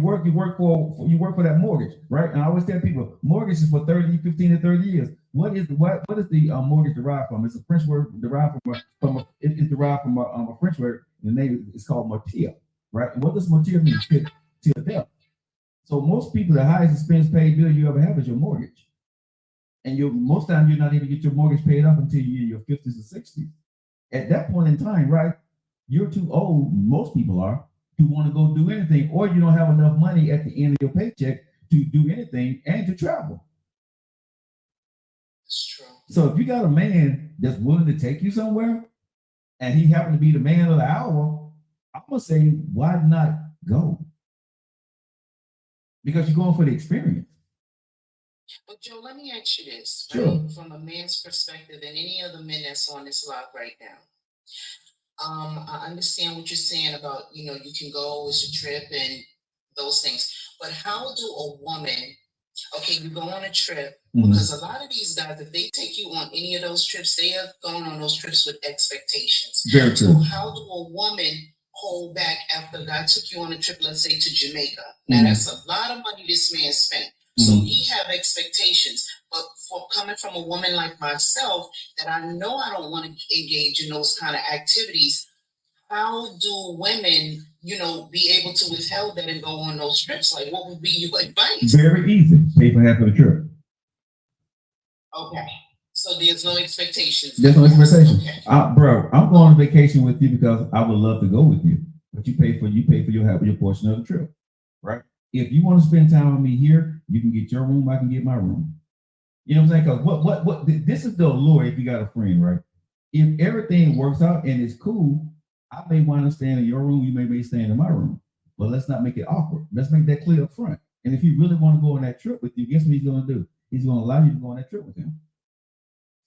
for that mortgage, right? And I always tell people, mortgage is for 15 to 30 years. What is the mortgage derived from? It's a French word derived it's derived from a French word. The name is called mortia, right? And what does mortia mean? Till death. So most people, the highest expense paid bill you ever have is your mortgage, and most times you're not even get your mortgage paid off until you're in your 50s or 60s. At that point in time, right? You're too old. Most people are to want to go do anything, or you don't have enough money at the end of your paycheck to do anything and to travel.
It's true.
So if you got a man that's willing to take you somewhere, and he happened to be the man of the hour, I'm gonna say, why not go? Because you're going for the experience.
But Joe, let me ask you this,
Sure.
right? From a man's perspective, and any other men that's on this live right now. I understand what you're saying about, you can go, it's a trip and those things. But how do a woman, okay, you go on a trip, because a lot of these guys, if they take you on any of those trips, they have gone on those trips with expectations.
Very
So
true.
how do a woman hold back after a guy took you on a trip, let's say to Jamaica? Now that's a lot of money this man spent. So he have expectations. But for coming from a woman like myself, that I know I don't want to engage in those kind of activities, how do women, be able to withhold that and go on those trips? Like, what would be your advice?
Very easy. Pay for half of the trip.
Okay. So there's no expectations.
There's no expectations.
Okay.
Bro, I'm going on vacation with you because I would love to go with you. But you pay for your portion of the trip. Right? If you want to spend time with me here, you can get your room, I can get my room. You know what I'm saying? Because what this is the allure if you got a friend, right? If everything works out and it's cool, I may want to stand in your room, you may stand in my room. But let's not make it awkward. Let's make that clear up front. And if you really want to go on that trip with you, guess what he's gonna do? he's going to allow you to go on that trip with him.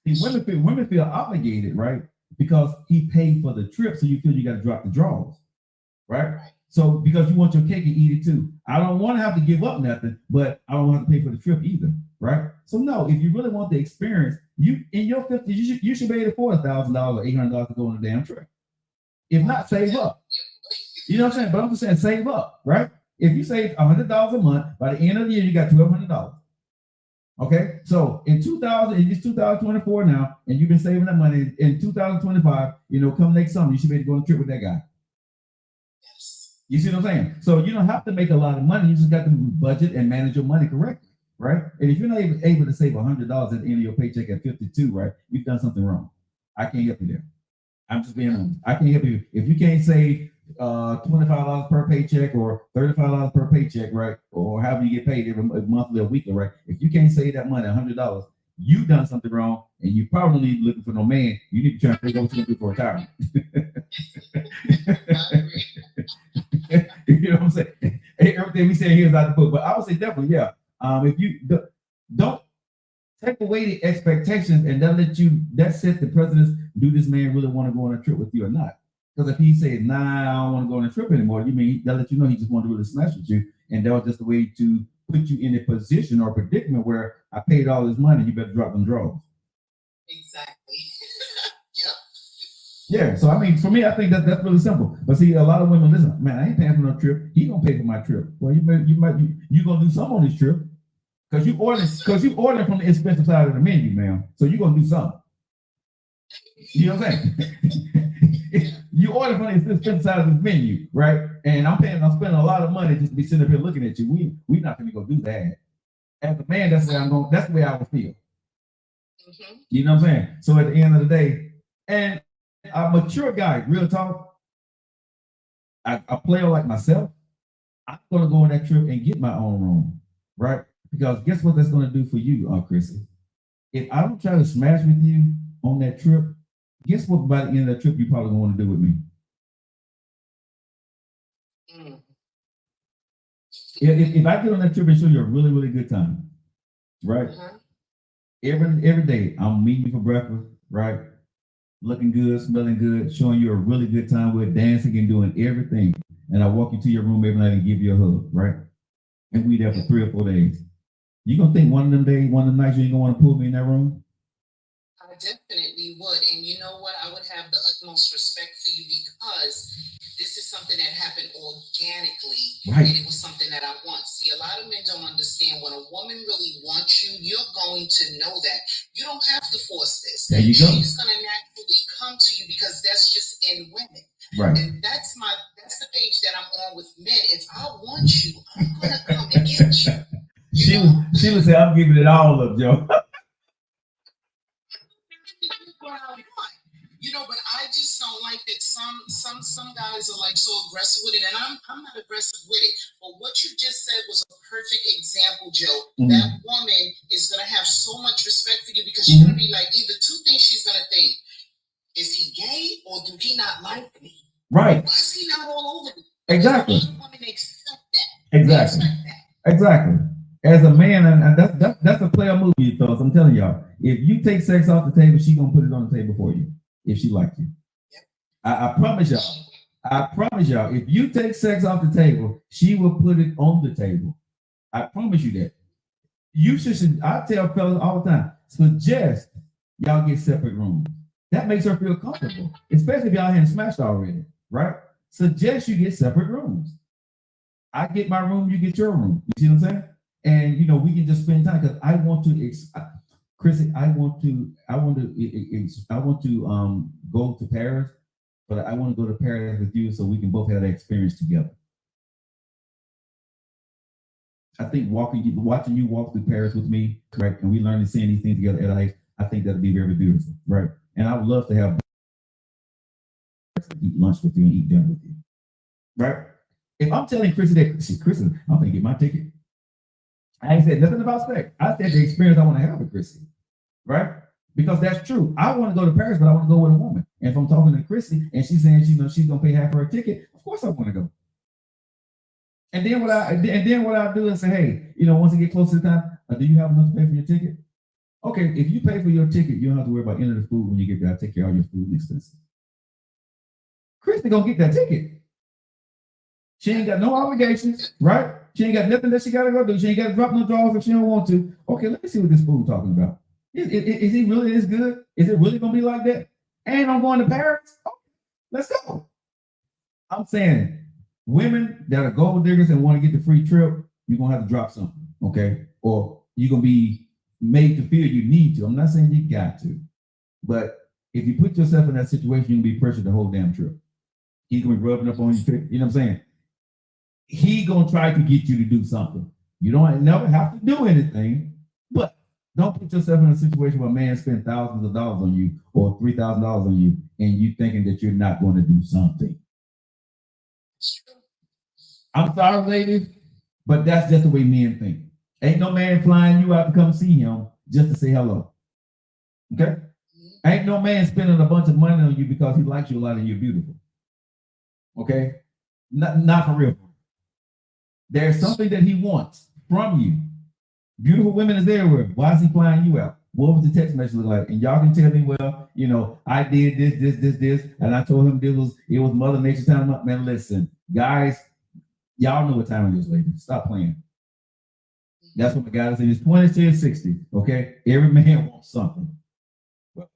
See, women feel obligated, right? Because he paid for the trip, so you feel you got to drop the draws, right? So because you want your cake and eat it too. I don't want to have to give up nothing, but I don't want to pay for the trip either, right? So no, if you really want the experience, you in your 50s, you should be able to afford $1,000 or $800 to go on a damn trip. If not, save up. You know what I'm saying? But I'm just saying, save up, right? If you save $100 a month, by the end of the year, you got $1,200. Okay, so in 2024 now, and you've been saving that money. In 2025, come next summer, you should be able to go on a trip with that guy.
Yes.
You see what I'm saying? So you don't have to make a lot of money. You just got to budget and manage your money correctly, right? And if you're not able to save $100 at the end of your paycheck at 52, right, you've done something wrong. I can't help you there. I'm just being honest. I can't help you if you can't save $25 per paycheck or $35 per paycheck, right? Or however you get paid every monthly or weekly, right? If you can't save that money, $100, you've done something wrong, and you probably need looking for no man. You need to try to figure out what you're gonna do for retirement. You know what I'm saying? Everything we say here is out the book, but I would say definitely, yeah. If you don't take away the expectations and that set the precedence. Do this man really want to go on a trip with you or not? Because if he said, nah, I don't want to go on a trip anymore, you mean that let you know he just wanted to really smash with you, and that was just a way to put you in a position or predicament where I paid all this money, you better drop them draws.
Exactly. Yep.
Yeah. So I mean, for me, I think that's really simple. But see, a lot of women listen, man, I ain't paying for no trip. He gonna pay for my trip. Well, you gonna do something on this trip because you ordered from the expensive side of the menu, man. So you're gonna do something. You know what I'm saying? You order from the expensive side of the menu, right? And I'm spending a lot of money just to be sitting up here looking at you. We're not gonna go do that. As a man, that's the way I would feel.
Mm-hmm.
You know what I'm saying? So at the end of the day, and a mature guy, real talk, a player like myself, I'm gonna go on that trip and get my own room, right? Because guess what that's gonna do for you, Chrissy? If I don't try to smash with you on that trip, guess what by the end of that trip you probably gonna want to do with me? If I get on that trip and show you a really, really good time, right?
Mm-hmm.
Every day I'm meeting you for breakfast, right? Looking good, smelling good, showing you a really good time. We're dancing and doing everything. And I walk you to your room every night and give you a hug, right? And we there for 3 or 4 days. You gonna think one of them days, one of the nights you ain't gonna want to pull me in that room?
I definitely would. And you know what? I would have the utmost respect for you because this is something that happened organically.
Right.
And it was something that I want. See, a lot of men don't understand when a woman really wants you, you're going to know that. You don't have to force this.
There you go.
She's going to naturally come to you because that's just in women.
Right.
And that's the page that I'm on with men. If I want you, I'm going to come and get you.
She would say, I'm giving it all up, Joe.
But I just don't like that some guys are like so aggressive with it, and I'm not aggressive with it. But what you just said was a perfect example, Joe. Mm-hmm. That woman is gonna have so much respect for you because she's gonna be like, either two things she's gonna think: is he gay or do he not like me?
Right.
Why is he not all over me?
Exactly.
Women accept that.
Exactly. Exactly. As a man, and that's a player movie, fellas. I'm telling y'all, if you take sex off the table, she gonna put it on the table for you. If she likes you. I promise y'all, if you take sex off the table, she will put it on the table. I promise you that. You should I tell fellas all the time, suggest y'all get separate rooms. That makes her feel comfortable, especially if y'all hadn't smashed already, right? Suggest you get separate rooms. I get my room, you get your room. You see what I'm saying? And we can just spend time because I want to Chrissy, I want to go to Paris, but I want to go to Paris with you so we can both have that experience together. I think watching you walk through Paris with me, right, and we learn to see these things together at ICE, I think that'll be very beautiful, right? And I would love to have eat lunch with you and eat dinner with you, right? If I'm telling Chrissy that, Chrissy, I'm gonna get my ticket. I ain't said nothing about sex. I said the experience I want to have with Chrissy, right? Because that's true. I want to go to Paris, but I want to go with a woman. And if I'm talking to Chrissy and she's saying she's gonna pay half for her ticket, of course I want to go. And then what I do is say, hey, once I get close to the time, Do you have enough to pay for your ticket? Okay, if you pay for your ticket, you don't have to worry about any of the food when you get there. I take care of all your food and expenses. Christy gonna get that ticket. She ain't got no obligations, right? She ain't got nothing that she gotta go do. She ain't got to drop no drawers if she don't want to. Okay, let me see what this fool talking about. Is he really this good? Is it really gonna be like that? And I'm going to Paris. Okay, let's go. I'm saying women that are gold diggers and want to get the free trip, you're gonna have to drop something, okay? Or you're gonna be made to feel you need to. I'm not saying you got to, but if you put yourself in that situation, you'll be pressured the whole damn trip. He's gonna be rubbing up on you, you know what I'm saying? He gonna try to get you to do something. You don't never have to do anything, but don't put yourself in a situation where a man spent thousands of dollars on you or $3,000 on you, and you thinking that you're not going to do something. I'm sorry, ladies, but that's just the way men think. Ain't no man flying you out to come see him just to say hello. Okay? Ain't no man spending a bunch of money on you because he likes you a lot and you're beautiful. Okay? Not for real. There's something that he wants from you. Beautiful women is everywhere. Why is he flying you out? What was the text message look like? And y'all can tell me, well, you know, I did this, and I told him it was Mother Nature's time. Man, listen, guys, y'all know what time it is, ladies. Stop playing. That's what the guy is in his 20s to his 60s. Okay, every man wants something. Well,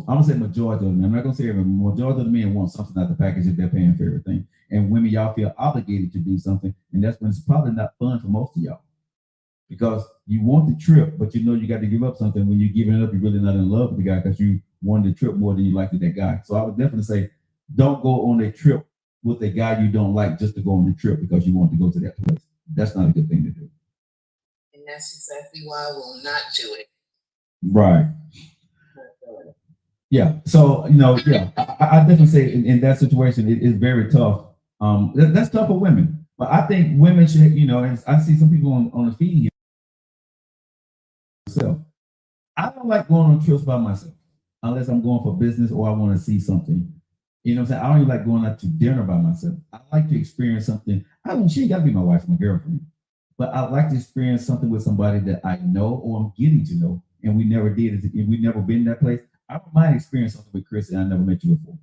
I'm gonna say majority of them. I'm not gonna say every majority of the men want something out the package if they're paying for everything. And women, y'all feel obligated to do something, and that's when it's probably not fun for most of y'all. Because you want the trip, but you know you got to give up something. When you're giving it up, you're really not in love with the guy because you wanted the trip more than you liked that guy. So I would definitely say, don't go on a trip with a guy you don't like just to go on the trip because you want to go to that place. That's not a good thing to do.
And that's exactly why I will not do it.
Right. Yeah. So, yeah, I definitely say in that situation, it is very tough. That's tough for women. But I think women should, and I see some people on the feed here. So I don't like going on trips by myself unless I'm going for business or I want to see something. You know what I'm saying? I don't even like going out to dinner by myself. I like to experience something. She ain't got to be my wife, my girlfriend, but I like to experience something with somebody that I know or I'm getting to know, and we never did it. We've never been in that place. I don't mind experiencing something with Chris and I never met you before.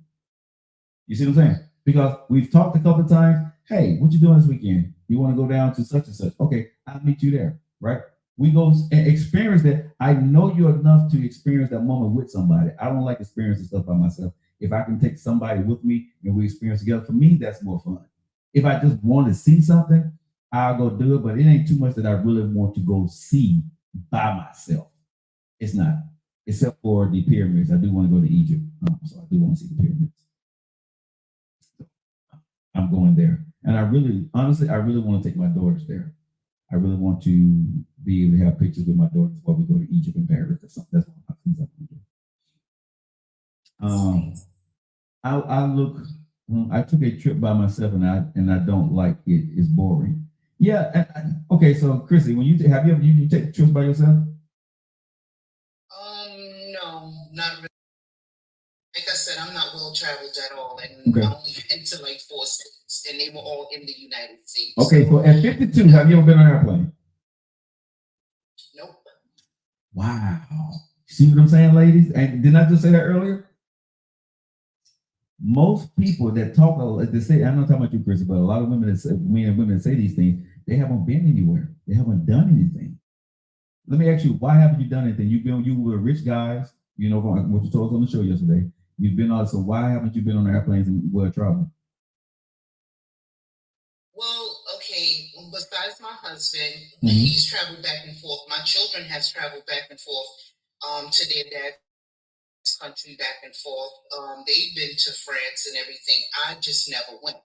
You see what I'm saying? Because we've talked a couple of times. Hey, what you doing this weekend? You want to go down to such and such? Okay, I'll meet you there, right? We go and experience that. I know you enough to experience that moment with somebody. I don't like experiencing stuff by myself. If I can take somebody with me and we experience together, for me, that's more fun. If I just want to see something, I'll go do it, but it ain't too much that I really want to go see by myself. It's not, except for the pyramids. I do want to go to Egypt, so I do want to see the pyramids. I'm going there. And honestly, I really want to take my daughters there. I really want to be able to have pictures with my daughters while we go to Egypt and Paris or something. That's one of the things I want to do. I took a trip by myself and I don't like it. It's boring. Yeah. Okay. So Chrissy, when you take trips by yourself?
No, not really. Like I said, I'm not well traveled at all, and I only been to like 4 states, and they were all in the United States.
Okay, so at 52, have you ever been on an airplane?
Nope.
Wow. See what I'm saying, ladies? And didn't I just say that earlier? Most people that talk, they say, I'm not talking about you, Chris, but a lot of women that say these things, they haven't been anywhere. They haven't done anything. Let me ask you, why haven't you done anything? You were rich guys, what you told us on the show yesterday. You've been on, so why haven't you been on airplanes and traveling?
Well, okay, besides my husband, he's traveled back and forth. My children have traveled back and forth to their dad's country back and forth. They've been to France and everything. I just never went.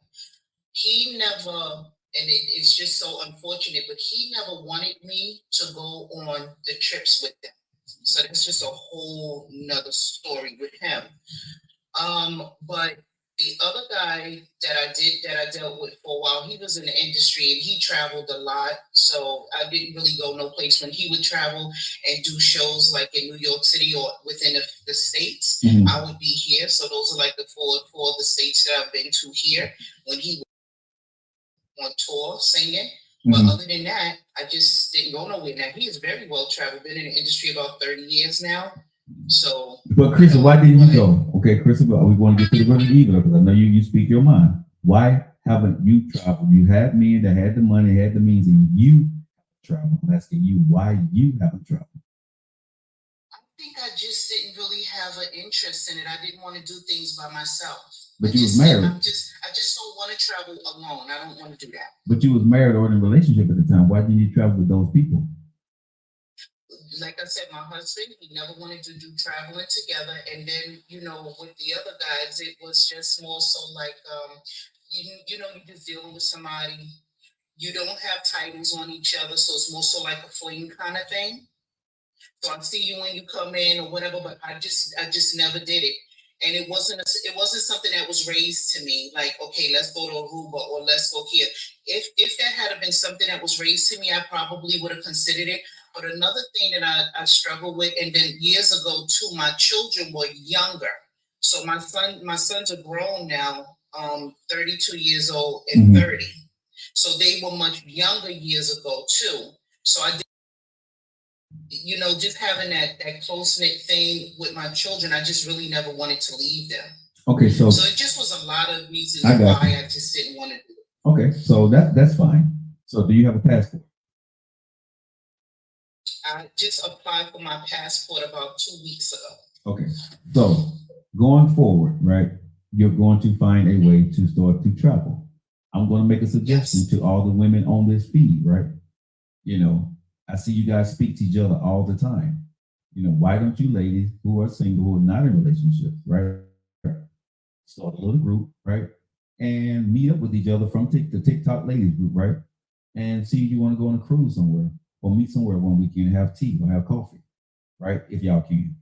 He never, and it's just so unfortunate, but he never wanted me to go on the trips with them. So that's just a whole nother story with him. But the other guy that I dealt with for a while, he was in the industry and he traveled a lot. So I didn't really go no place when he would travel and do shows like in New York City or within the states. I would be here. So those are like the four of the states that I've been to here when he was on tour singing. But other than that, I just didn't go nowhere. Now he is very well traveled, been in the industry about 30 years now. So,
but Chris, why didn't you go? Okay, Chris, we want to get to the root of the evil because I know you speak your mind. Why haven't you traveled? You had men that had the money, had the means, and you traveled. I'm asking you why you haven't traveled.
I think I just didn't really have an interest in it. I didn't want to do things by myself.
But you was married.
I just don't want to travel alone. I don't want to do that.
But you was married or in a relationship at the time. Why didn't you travel with those people?
Like I said, my husband, he never wanted to do traveling together. And then, with the other guys, it was just more so like, you're just dealing with somebody. You don't have titles on each other, so it's more so like a fling kind of thing. So I see you when you come in or whatever, but I just never did it. And it wasn't something that was raised to me like, okay, let's go to Aruba or let's go here. If that had been something that was raised to me, I probably would have considered it. But another thing that I struggled with, and then years ago too, my children were younger. So my sons are grown now, 32 years old and 30. So they were much younger years ago too. So I did, just having that close-knit thing with my children, I just really never wanted to leave them.
Okay, so
it just was a lot of reasons why I just didn't want to do it.
Okay, so that's fine. So do you have a passport?
I just applied for my passport about 2 weeks ago.
Okay, so going forward, right, you're going to find a way to start to travel. I'm going to make a suggestion to all the women on this feed, right? I see you guys speak to each other all the time. Why don't you ladies who are single, who are not in relationships, right, start a little group, right, and meet up with each other from the TikTok ladies group, right, and see if you want to go on a cruise somewhere or meet somewhere one weekend and have tea or have coffee, right, if y'all can.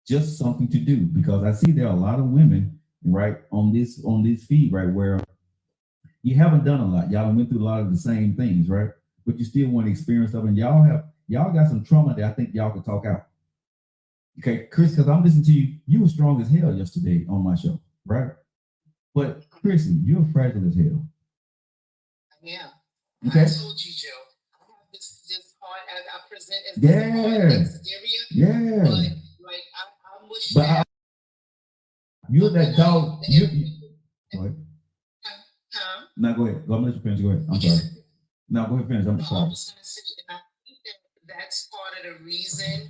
Just something to do, because I see there are a lot of women, right, on this feed, right, where you haven't done a lot. Y'all went through a lot of the same things, right? But you still want to experience stuff, and y'all got some trauma that I think y'all could talk out. Okay, Chris, because I'm listening to you. You were strong as hell yesterday on my show, right? But Chrissy, you're fragile as hell.
Yeah.
Okay.
I told you, Joe. I have this heart as I present as this exterior.
Yeah.
But like I wish that.
You're that dog. Go ahead.
Huh?
No, go ahead. Go ahead. Let you finish. Go ahead. I'm sorry. No, go ahead. Finish. I'm sorry.
I was going to say, and I think that's part of the reason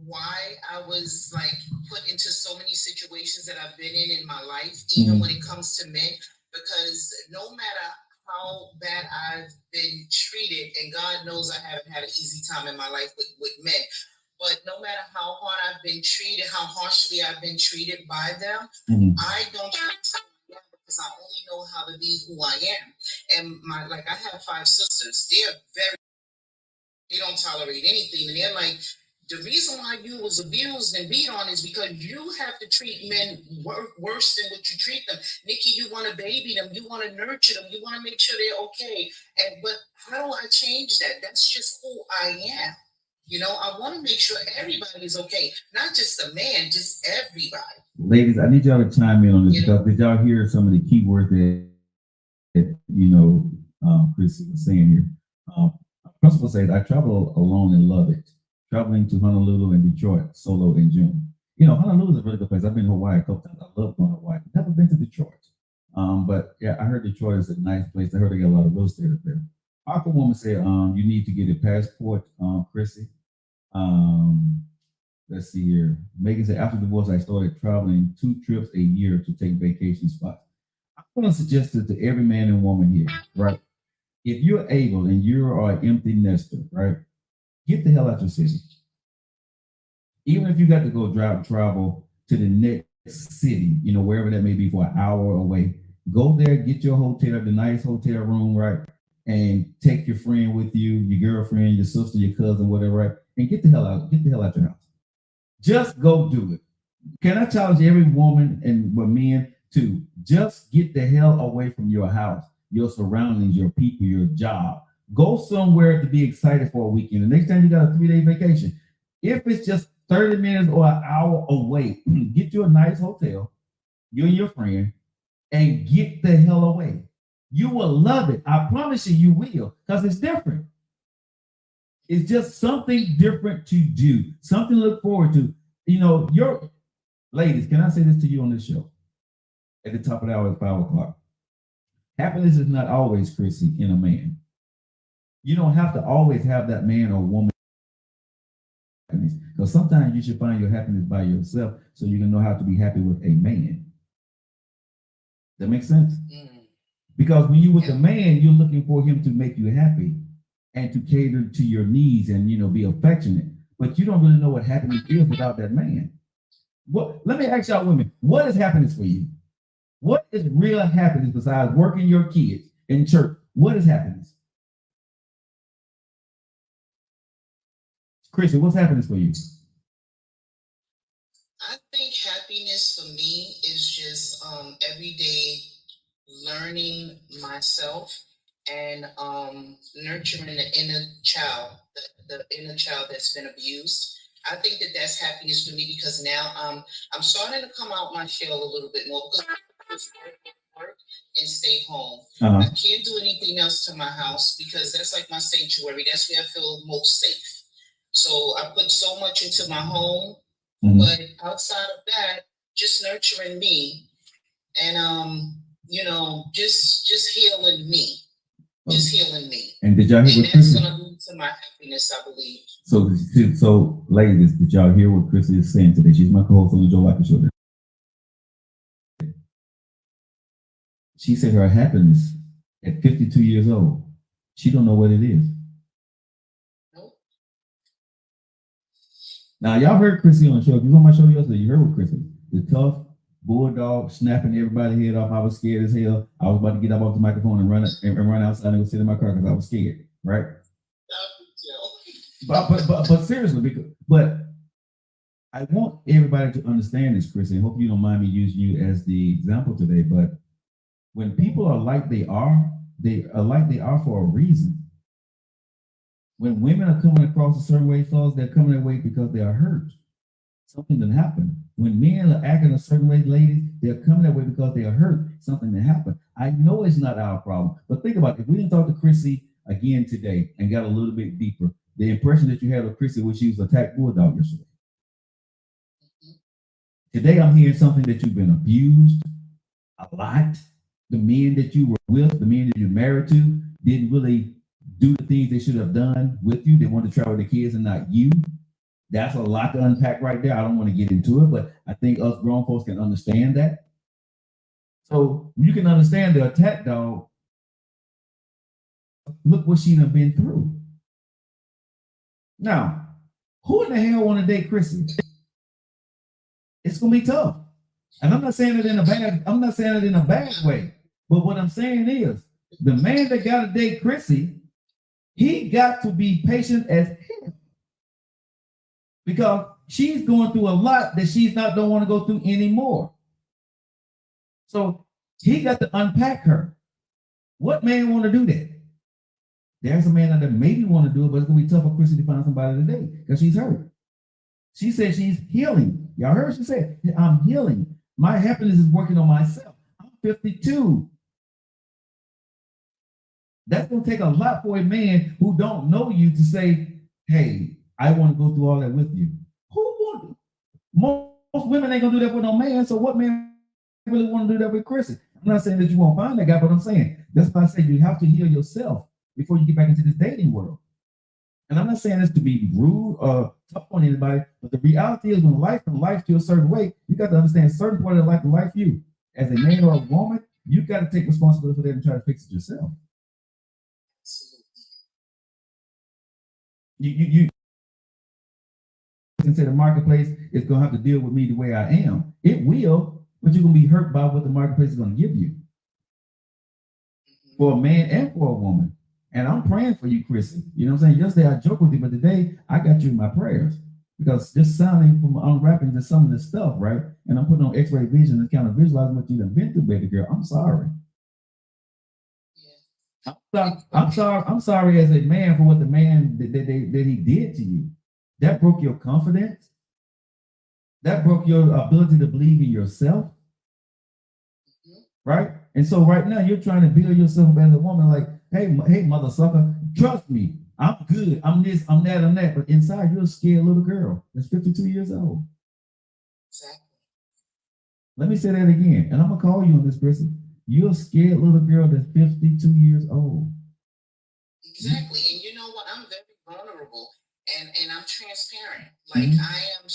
why I was like put into so many situations that I've been in my life, even when it comes to men, because no matter how bad I've been treated, and God knows I haven't had an easy time in my life with men, but no matter how hard I've been treated, how harshly I've been treated by them, I don't trust them because I only know how to be who I am. And I have 5 sisters. They don't tolerate anything, and they're like, the reason why you was abused and beat on is because you have to treat men worse than what you treat them. Nikki, you want to baby them, you want to nurture them, you want to make sure they're okay. But how do I change that? That's just who I am. I want to make sure everybody is okay, not just a man, just everybody. Ladies, I need y'all to chime in on this because did y'all hear some of the key words that Chris was saying here? Principal says, I travel alone and love it. Traveling to Honolulu and Detroit solo in June. Honolulu is a really good place. I've been to Hawaii a couple times. I love going to Hawaii. Never been to Detroit. But yeah, I heard Detroit is a nice place. I heard they got a lot of real estate up there. Aquawoman said, you need to get a passport, Chrissy. Let's see here. Megan said, after divorce, I started traveling 2 trips a year to take vacation spots. I'm going to suggest it to every man and woman here, right? If you're able and you are an empty nester, right? Get the hell out your city. Even if you got to go travel to the next city, wherever that may be for an hour away, go there, get your hotel, the nice hotel room, right? And take your friend with you, your girlfriend, your sister, your cousin, whatever, right? And get the hell out your house. Just go do it. Can I challenge every woman and men to just get the hell away from your house, your surroundings, your people, your job. Go somewhere to be excited for a weekend. The next time you got a 3-day vacation, if it's just 30 minutes or an hour away, get you a nice hotel, you and your friend, and get the hell away.
You will love it. I promise you, you will, because it's different. It's just something different to do, something to look forward to. You know, your ladies, can I say this to you on this show? At the top of the hour at 5 o'clock. Happiness is not always, Chrissy, in a man. You don't have to always have that man or woman happiness. Because sometimes you should find your happiness by yourself so you can know how to be happy with a man. That makes sense? Because when you're with a man, you're looking for him to make you happy and to cater to your needs and, you know, be affectionate. But you don't really know what happiness is without that man. Let me ask y'all women, what is happiness for you? What is real happiness besides working your kids in church? What is happiness? Christian, what's happiness for you?
I think happiness for me is just every day learning myself and nurturing the inner child, the inner child that's been abused. I think that that's happiness for me because now I'm starting to come out my shell a little bit more because I just work and stay home. I can't do anything else to my house because that's like my sanctuary. That's where I feel most safe. So I put so much into my home, but outside of that, just nurturing me and you know, just healing me. Just healing me.
And did y'all hear what
that's gonna lead to my happiness, I believe.
So ladies, did y'all hear what Chrissy is saying today? She's my co-host on the Joe Liker Show. She said her happiness at 52 years old, she don't know what it is.
Nope.
Now y'all heard Chrissy on the show. If you was on my show yesterday, you heard what Chrissy, the tough bulldog snapping everybody's head off. I was scared as hell. I was about to get up off the microphone and run outside and go sit in my car because I was scared, right? But seriously, but I want everybody to understand this, Chris, and hope you don't mind me using you as the example today. But when people are like they are like they are for a reason. When women are coming across a certain way, fellas, they're coming that way because they are hurt. Something that happened. When men are acting a certain way, ladies, they're coming that way because they are hurt. Something that happened. I know it's not our problem, but think about it. If we didn't talk to Chrissy again today and got a little bit deeper, the impression that you had of Chrissy was she was attacked bulldog yesterday. Today, I'm hearing something that you've been abused a lot. The men that you were with, the men that you're married to, didn't really do the things they should have done with you. They wanted to travel with the kids and not you. That's a lot to unpack right there. I don't want to get into it, but I think us grown folks can understand that. So you can understand the attack dog. Look what she done been through. Now, who in the hell want to date Chrissy? It's gonna be tough. And I'm not saying it in a bad way. But what I'm saying is the man that got to date Chrissy, he got to be patient as hell. Because she's going through a lot that she's not don't want to go through anymore. So he got to unpack her. What man want to do that? There's a man that maybe want to do it, but it's gonna be tough for Chrissy to find somebody today because she's hurt. She said she's healing. Y'all heard she said, I'm healing. My happiness is working on myself. I'm 52. That's gonna take a lot for a man who don't know you to say, hey, I want to go through all that with you. Who would? Most women ain't gonna do that with no man. So what man really want to do that with Chrissy? I'm not saying that you won't find that guy, but I'm saying that's why I say you have to heal yourself before you get back into this dating world. And I'm not saying this to be rude or tough on anybody, but the reality is when life and life to a certain way, you got to understand a certain part of life and life you. As a man or a woman, you got to take responsibility for that and try to fix it yourself. You can say the marketplace is going to have to deal with me the way I am. It will, but you're going to be hurt by what the marketplace is going to give you. For a man and for a woman. And I'm praying for you, Chrissy. You know what I'm saying? Yesterday I joked with you, but today I got you in my prayers. Because just sounding from unwrapping to some of this stuff, right? And I'm putting on X-ray vision and kind of visualizing what you've been through, baby girl. I'm sorry. Yeah. I'm sorry as a man for what the man that he did to you. That broke your confidence. That broke your ability to believe in yourself. Right? And so right now you're trying to build yourself as a woman, like, hey, mother sucker, trust me, I'm good, I'm this, I'm that, I'm that. But inside you're a scared little girl that's 52 years old.
Exactly.
Let me say that again, and I'm gonna call you on this, Chrissy. You're a scared little girl that's 52 years old.
Exactly. And you know what? I'm very vulnerable and I'm transparent. Like
Mhm.
I am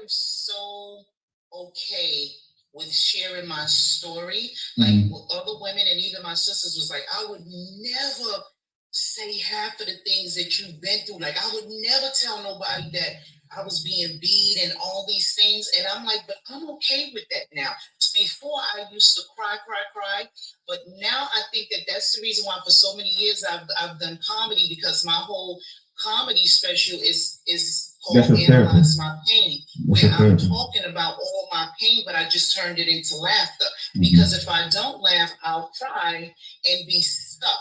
so okay with sharing my story. Like
Mhm.
with other women and even my sisters was like, I would never say half of the things that you've been through. Like I would never tell nobody that I was being beat and all these things. And I'm like, but I'm okay with that now. Before I used to cry, cry, cry. But now I think that that's the reason why for so many years I've done comedy, because my whole comedy special is
That's
called
your therapy.
Analyze My Pain,
That's
where
your
I'm
therapy.
talking about all my pain, but I just turned it into laughter.
Mhm.
Because if I don't laugh, I'll cry and be stuck.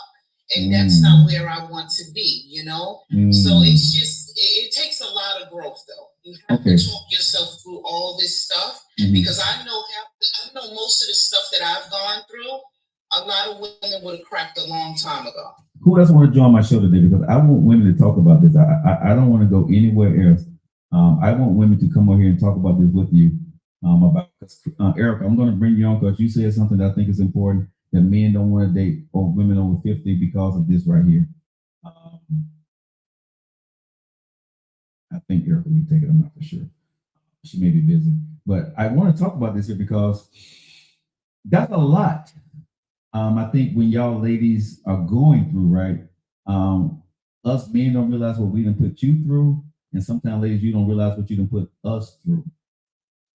And that's not where I want to be, you know? So it's just, it takes a lot of growth though. You have to talk yourself through all this stuff, because I know most of the stuff that I've gone through, a lot of women would have cracked a long time ago.
Who else want to join my show today? Because I want women to talk about this. I don't want to go anywhere else. I want women to come over here and talk about this with you. About Erica, I'm going to bring you on because you said something that I think is important, that men don't want to date or women over 50 because of this right here. I think Erica will take it. I'm not for sure. She may be busy, but I want to talk about this here because that's a lot. I think when y'all ladies are going through, right? Us men don't realize what we done put you through, and sometimes, ladies, you don't realize what you done put us through.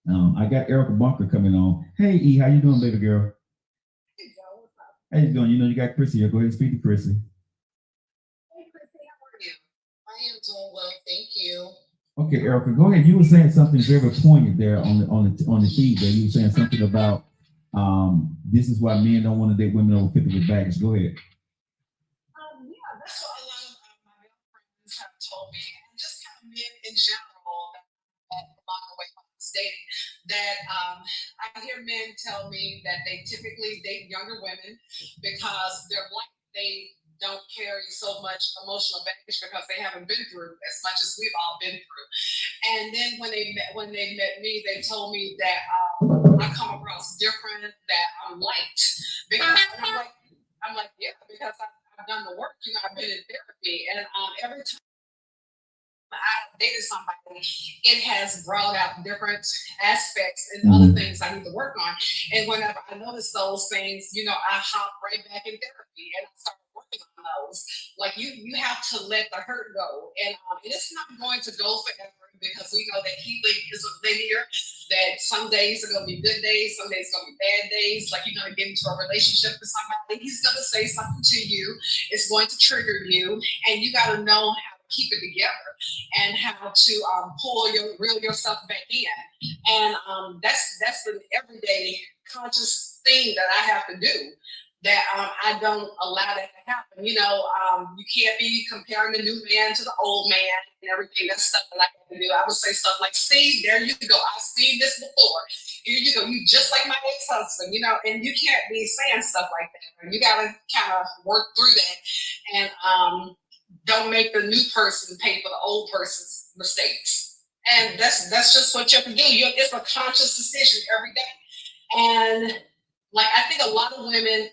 I got Erica Bunker coming on. Hey, E, how you doing, baby girl?
Hey, Joe, what's up?
How you doing? You know you got Chrissy here. Go ahead and speak to Chrissy.
Hey, Chrissy, how are you? I am doing well, thank you.
Okay, Erica, go ahead. You were saying something very poignant there on the feed there. You were saying something about this is why men don't want to date women over 50 with baggage. Go ahead.
Yeah, that's what a lot of my male friends have told me, and just kind of men in general that along the way when I was dating. That I hear men tell me that they typically date younger women because they're like they don't carry so much emotional baggage because they haven't been through as much as we've all been through. And then when they met me, they told me that I come across different, that I'm liked because I'm like yeah, because I've done the work, you know, I've been in therapy, and every time I dated somebody, it has brought out different aspects and other things I need to work on. And whenever I notice those things, you know, I hop right back in therapy and I start working on those. Like you have to let the hurt go, and it's not going to go forever because we know that healing is linear. That some days are going to be good days, some days are going to be bad days. Like you're going to get into a relationship with somebody, he's going to say something to you, it's going to trigger you, and you got to know how to keep it together and how to reel yourself back in. And that's an everyday conscious thing that I have to do. That I don't allow that to happen. You know, you can't be comparing the new man to the old man and everything. That's stuff that I have to do. I would say stuff like, "See, there you go. I've seen this before. Here you go. You just like my ex-husband." You know, and you can't be saying stuff like that. You got to kind of work through that and don't make the new person pay for the old person's mistakes. And that's just what you have to do. It's a conscious decision every day. And like I think a lot of women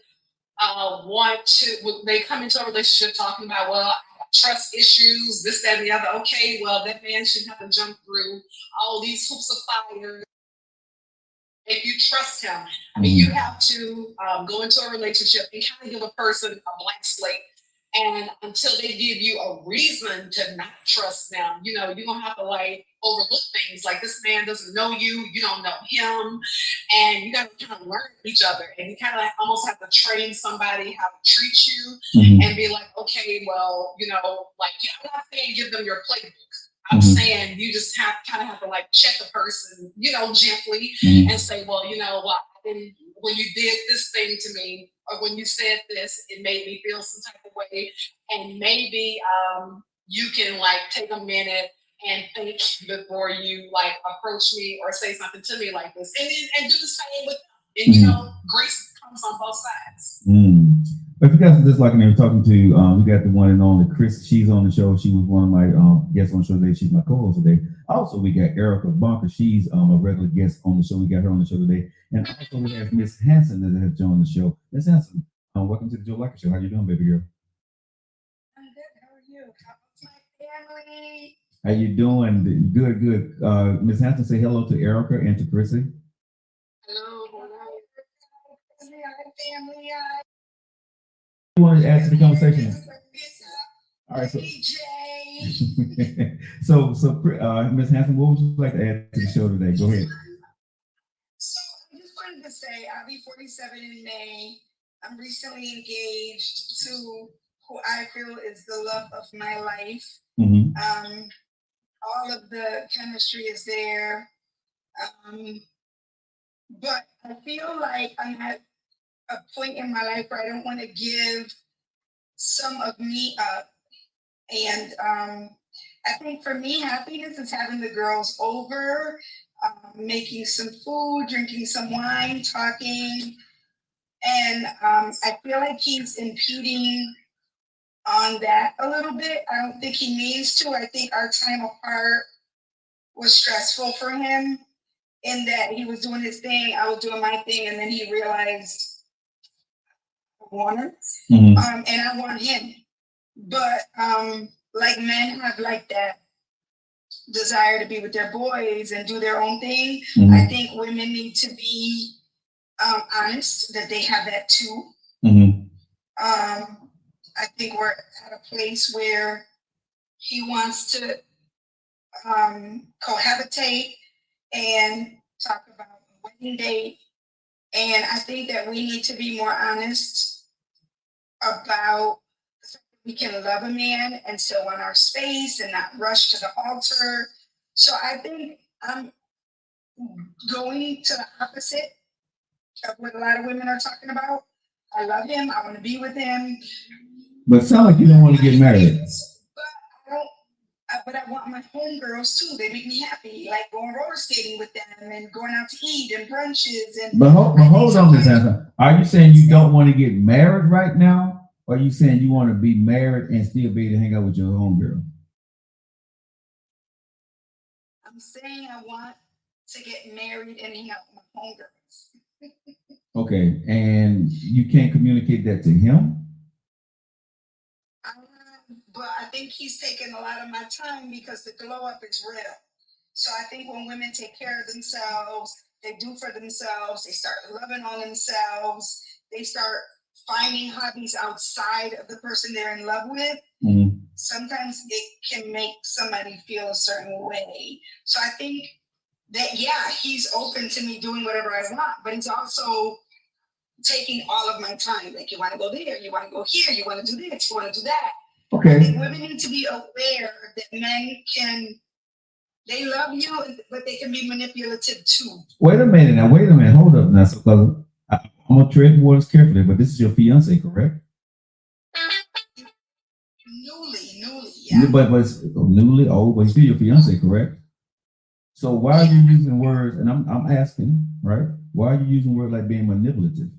want to, they come into a relationship talking about, well, trust issues, this, that, and the other. Okay, well, that man shouldn't have to jump through all these hoops of fire if you trust him. I mean, you have to go into a relationship and kind of give a person a blank slate. And until they give you a reason to not trust them, you know, you're gonna have to like overlook things like this man doesn't know you, you don't know him, and you gotta kind of learn each other. And you kind of like almost have to train somebody how to treat you and be like, okay, well, you know, like I'm not saying give them your playbook. I'm saying you just kind of have to like check a person, you know, gently and say, well, you know what, when you did this thing to me, or when you said this, it made me feel some type of way, and maybe you can like take a minute and think before you like approach me or say something to me like this, and do the same with them. And you know, grace comes on both sides.
If you guys are just like me, talking to we got the one and only Chris. She's on the show. She was one of my guests on the show today. She's my co-host today. Also, we got Erica Bunker. She's a regular guest on the show. We got her on the show today. And also we have Miss Hanson that has joined the show. Miss Hanson, welcome to the Joe Liker Show. How you doing, baby girl?
I'm good. How are you? How's my family?
How you doing? Good, good. Miss Hanson, say hello to Erica and to Chrissy.
Hello. Family.
You want to add to the conversation? All right, so Ms. Hanson, what would you like to add to the show today? Go ahead.
So I just wanted to say I'll be 47 in May. I'm recently engaged to who I feel is the love of my life. All of the chemistry is there. But I feel like I'm at a point in my life where I don't want to give some of me up. And I think for me, happiness is having the girls over, making some food, drinking some wine, talking. And I feel like he's impeding on that a little bit. I don't think he means to. I think our time apart was stressful for him in that he was doing his thing, I was doing my thing, and then he realized I want her, and I want him. But like men have like that desire to be with their boys and do their own thing. I think women need to be honest that they have that too. I think we're at a place where he wants to cohabitate and talk about a wedding date. And I think that we need to be more honest about we can love a man and still want our space and not rush to the altar. So I think I'm going to the opposite of what a lot of women are talking about. I love him. I want to be with him.
But it sounds like you don't want to get married.
But I want my homegirls too. They make me happy, like going roller skating with them and going out to eat and brunches. And
but hold on, Ms. Hanson. Are you saying you don't want to get married right now? Or are you saying you want to be married and still be able to hang out with your homegirl?
I'm saying I want to get married and hang out with my homegirls.
Okay, and you can't communicate that to him?
But I think he's taking a lot of my time because the glow up is real. So I think when women take care of themselves, they do for themselves, they start loving on themselves, they start finding hobbies outside of the person they're in love with. Sometimes it can make somebody feel a certain way. So I think that, yeah, he's open to me doing whatever I want, but he's also taking all of my time. Like, you want to go there, you want to go here, you want to do this, you want to do that.
Okay.
I think women need to be aware that men they love you, but they can be manipulative too.
Wait a minute, hold up now. So, I'm going to tread waters carefully, but this is your fiance, correct?
Newly, yeah.
But newly old, but he's still your fiance, correct? So why are you using words, and I'm asking, right? Why are you using words like being manipulative?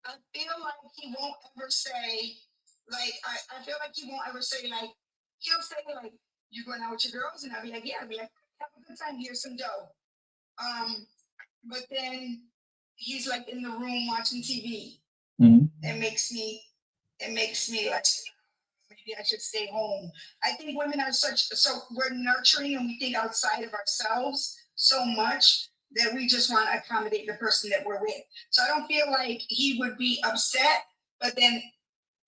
I feel like he won't ever say, like, I feel like he won't ever say, like, he'll say, like, you going out with your girls? And I'll be like, yeah. I'll be like, have a good time, here's some dough. But then he's like in the room watching TV. It makes me like, maybe I should stay home. I think women are so we're nurturing and we think outside of ourselves so much that we just want to accommodate the person that we're with. So I don't feel like he would be upset, but then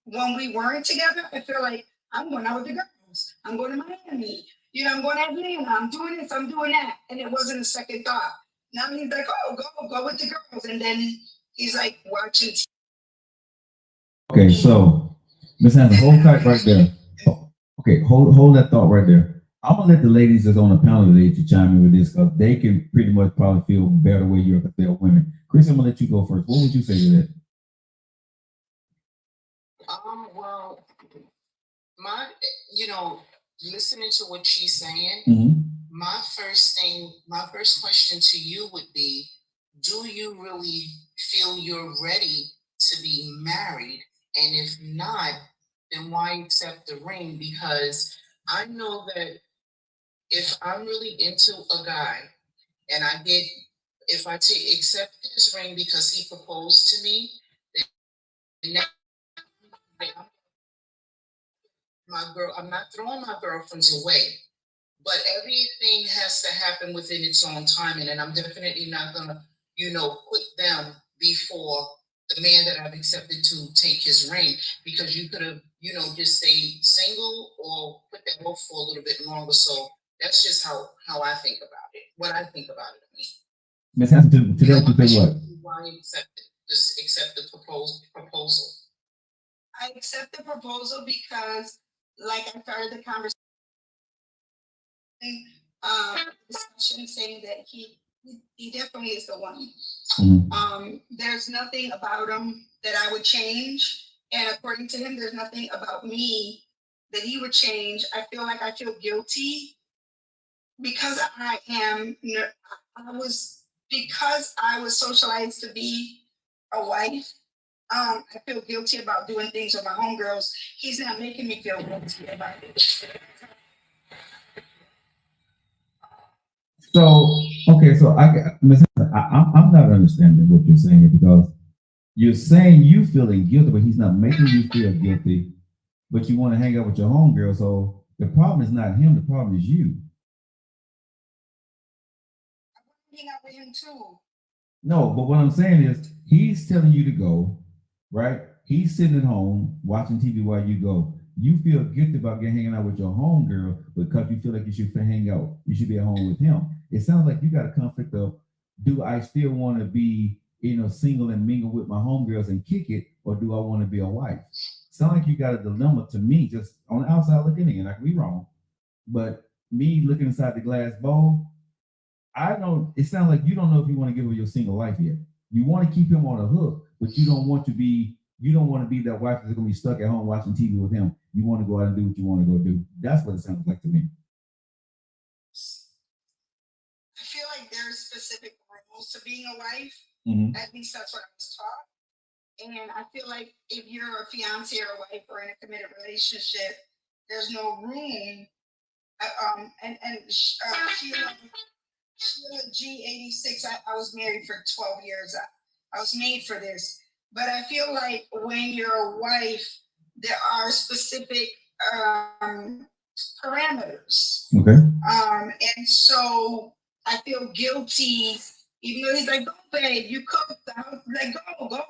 when we weren't together, I feel like I'm going out with the girls. I'm going to Miami. You know, I'm going to Atlanta. I'm doing this. I'm doing that. And it wasn't a second thought. Now he's like, oh, go with the girls. And then he's like watching.
Okay, so Ms. Hanson, hold tight right there. Okay, hold that thought right there. I'm gonna let the ladies that's on the panel today to chime in with this because they can pretty much probably feel better where you're because they're women. Chris, I'm gonna let you go first. What would you say to that?
Well, listening to what she's saying, my first question to you would be, do you really feel you're ready to be married? And if not, then why accept the ring? Because I know that if I'm really into a guy and if I accept his ring because he proposed to me, then now I'm not throwing my girlfriends away, but everything has to happen within its own timing, and I'm definitely not gonna, put them before the man that I've accepted to take his ring, because you could have, just stayed single or put that off for a little bit longer. So that's just how I think about it. What I think about it. I mean,
Miss Hanson, today you say what?
why accept it? Just accept the proposal.
I accept the proposal because, like, I started the conversation, discussion, saying that he definitely is the one. There's nothing about him that I would change, and according to him, there's nothing about me that he would change. I feel guilty because because I was socialized to be a wife. I feel guilty about doing things with my homegirls. He's not making me feel guilty about it.
So, okay, so I'm not understanding what you're saying here, because you're saying you feeling guilty, but he's not making you feel guilty, but you want to hang out with your homegirl. So the problem is not him, the problem is you.
I want to hang out with him too.
No, but what I'm saying is he's telling you to go, right? He's sitting at home watching TV while you go. You feel guilty about hanging out with your homegirl because you feel like you should hang out. You should be at home with him. It sounds like you got a conflict of, do I still want to be, single and mingle with my homegirls and kick it, or do I want to be a wife? Sound like you got a dilemma to me, just on the outside looking in. I could be wrong, but me looking inside the glass bowl, I don't. It sounds like you don't know if you want to give up your single life yet. You want to keep him on a hook, but you don't want to be. You don't want to be that wife that's going to be stuck at home watching TV with him. You want to go out and do what you want to go do. That's what it sounds like to me.
I feel like there's specific rules to being a wife.
Mm-hmm.
At least that's what I was taught. And I feel like if you're a fiance or a wife or in a committed relationship, there's no room. Sheila G86, I was married for 12 years. I was made for this. But I feel like when you're a wife, there are specific parameters.
Okay.
And so I feel guilty, even though he's like, go, babe, you cooked the house. Like, go.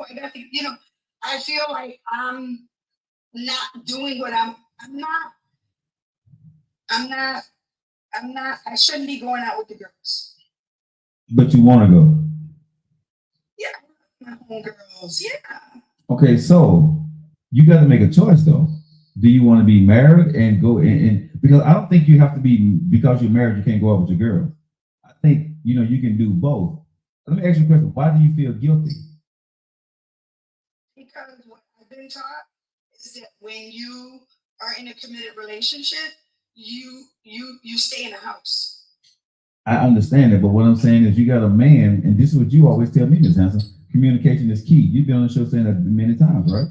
I got to, I feel like I'm not doing what I shouldn't be going out with the girls.
But you want to go.
Yeah, my homegirls, yeah.
Okay, so you got to make a choice though. Do you want to be married and go in? Because I don't think you have to be, because you're married, you can't go out with your girls. I think, you can do both. Let me ask you a question. Why do you feel guilty?
Because what I've been taught is that when you are in a committed relationship, you stay in the house.
I understand that, but what I'm saying is you got a man, and this is what you always tell me, Ms. Hanson, communication is key. You've been on the show saying that many times, right?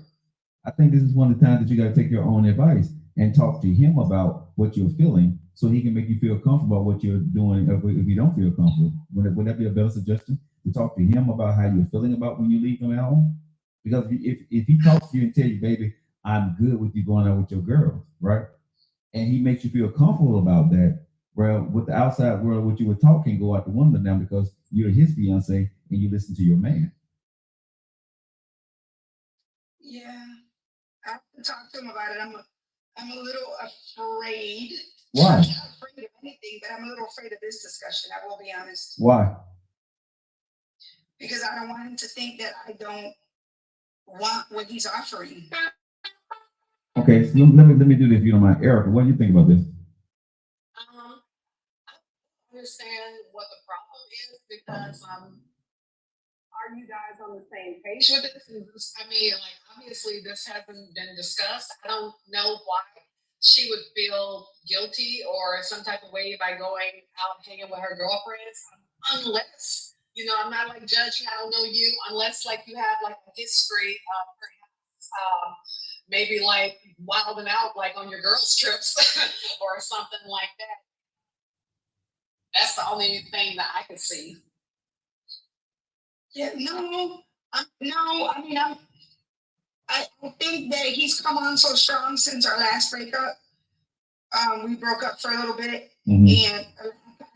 I think this is one of the times that you got to take your own advice and talk to him about what you're feeling, so he can make you feel comfortable about what you're doing. If you don't feel comfortable, would that be a better suggestion, to talk to him about how you're feeling about when you leave him at home? Because if he talks to you and tell you, baby, I'm good with you going out with your girls, right? And he makes you feel comfortable about that, well, with the outside world, what you were talking go out the window now, because you're his fiance and you listen to your man.
Yeah, I have to talk to him about it. I'm a little afraid.
Why?
I'm not afraid of anything, but I'm a little afraid of this discussion. I will be honest.
Why?
Because I don't want him to think that I don't want what he's offering.
Okay, so let me do this if you don't mind. Erica, what do you think about this?
I understand what the problem is, because are you guys on the same page with this? I mean, like, obviously this hasn't been discussed. I don't know why she would feel guilty or some type of way by going out hanging with her girlfriends, unless
You know, I'm not like judging. I don't know you unless like you have like a history of perhaps maybe like wilding out like on your girls' trips or something like that. That's the only thing that I could see.
Yeah, I mean, I think that he's come on so strong since our last breakup. We broke up for a little bit, and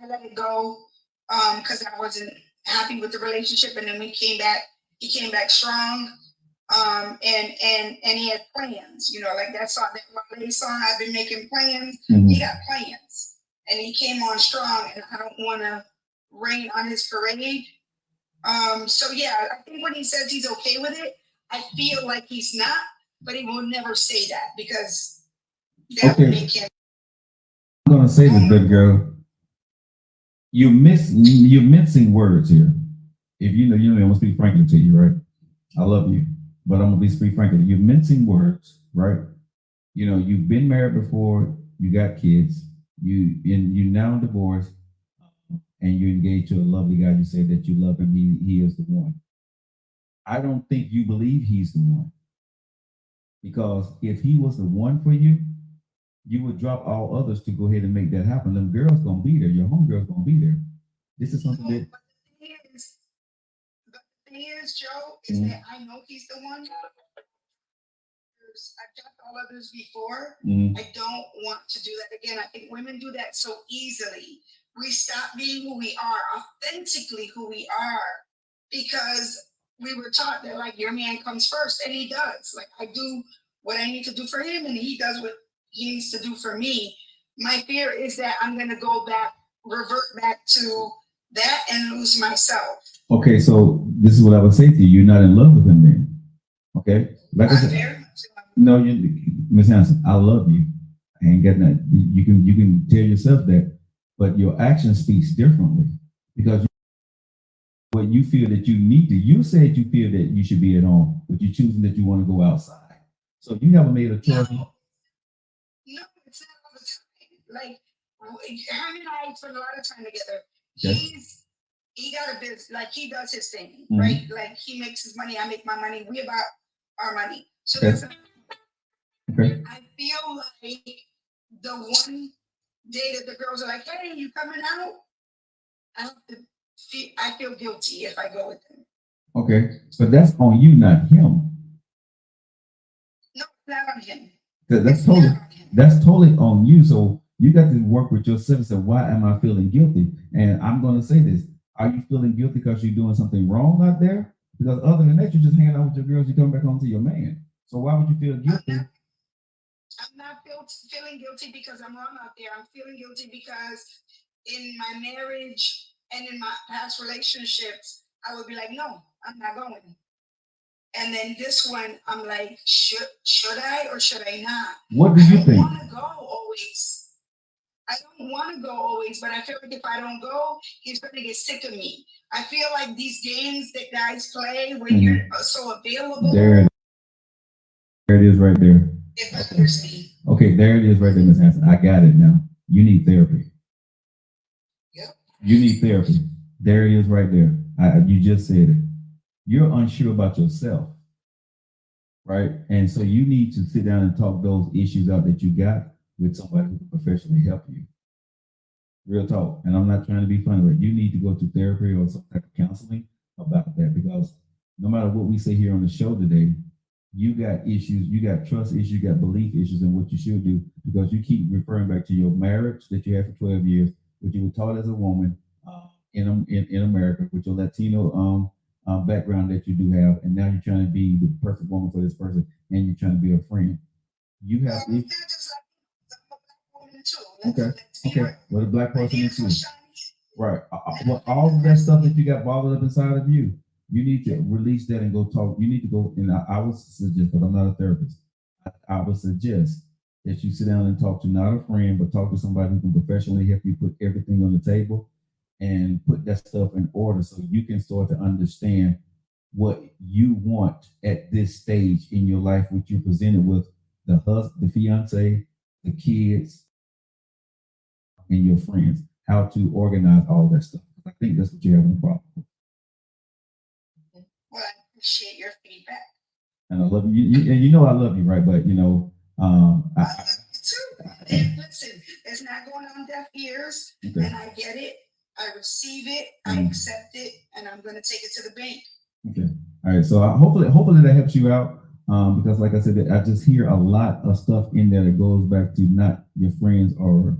I let it go because I wasn't happy with the relationship, and then we came back. He came back strong, and he had plans. You know, like that Wale song. I've been making plans. He got plans, and he came on strong. And I don't want to rain on his parade. So yeah, I think when he says he's okay with it, I feel like he's not, but he will never say that because that would make him.
I'm gonna say this, good girl. You're mincing words here. If you know, I'm gonna speak frankly to you, right? I love you, but I'm gonna speak frankly. You're mincing words, right? You know, you've been married before, you got kids, you now divorced, and you're engaged to a lovely guy. You say that you love him. He is the one. I don't think you believe he's the one, because if he was the one for you, you would drop all others to go ahead and make that happen. Them girls gonna be there. Your homegirls gonna be there. This is something that.
The thing is, Joe, is that I know he's the one. I've done all others before. I don't want to do that again. I think women do that so easily. We stop being who we are, authentically who we are, because we were taught that like your man comes first, and he does. Like I do what I need to do for him, and he does what he needs to do for me. My fear is that I'm going to revert back to that and lose myself.
Okay, so this is what I would say to you. You're not in love with him then. Okay? Like I said, no, Ms. Hanson, I love you. I ain't got that. You can tell yourself that, but your action speaks differently, because what you feel that you need to, you said you feel that you should be at home, but you're choosing that you want to go outside. So you haven't made a choice.
No, it's not all the time. Like him and I spend a lot of time together. Okay. He got a business, like he does his thing, right? Like he makes his money, I make my money. We about our money. So that's I feel like the one day that the girls are like, "Hey, you coming out?" I feel guilty if I go with them.
Okay, but that's on you, not him.
No, it's not on him.
That's totally on you. So you got to work with yourself and say, why am I feeling guilty? And I'm going to say this. Are you feeling guilty because you're doing something wrong out there? Because other than that, you're just hanging out with your girls, you come back home to your man. So why would you feel guilty?
I'm not feeling guilty because I'm wrong out there. I'm feeling guilty because in my marriage and in my past relationships, I would be like, no, I'm not going. And then this one, I'm like, should I or should I not?
What do you think?
I don't want to go always. I don't want to go always, but I feel like if I don't go, he's going to get sick of me. I feel like these games that guys play when you're so available.
There it is right there.
It bothers me.
Okay, there it is right there, Ms. Hanson. I got it now. You need therapy.
Yep.
You need therapy. There it is right there. You just said it. You're unsure about yourself, right? And so you need to sit down and talk those issues out that you got with somebody who can professionally help you. Real talk. And I'm not trying to be funny, but you need to go to therapy or some type of counseling about that, because no matter what we say here on the show today, you got issues, you got trust issues, you got belief issues in what you should do, because you keep referring back to your marriage that you had for 12 years, which you were taught as a woman in America, with your Latino background that you do have, and now you're trying to be the perfect woman for this person, and you're trying to be a friend. You have okay. Well, a black person is too. Right. Well, all of that stuff that you got bottled up inside of you, you need to release that and go talk. You need to go, and I would suggest, but I'm not a therapist, I would suggest that you sit down and talk to not a friend, but talk to somebody who can professionally help you put everything on the table and put that stuff in order, so you can start to understand what you want at this stage in your life, which you're presented with the husband, the fiance, the kids, and your friends, how to organize all that stuff. I think that's what you're having a problem with.
appreciate your feedback.
And I love you. And you know I love you, right? But you know,
I love you too. And listen, it's not going on deaf ears,
okay.
and I get it. I receive it. I accept it, and I'm going to take it to the bank.
Okay. All right. So hopefully that helps you out. Because like I said, I just hear a lot of stuff in there that goes back to not your friends or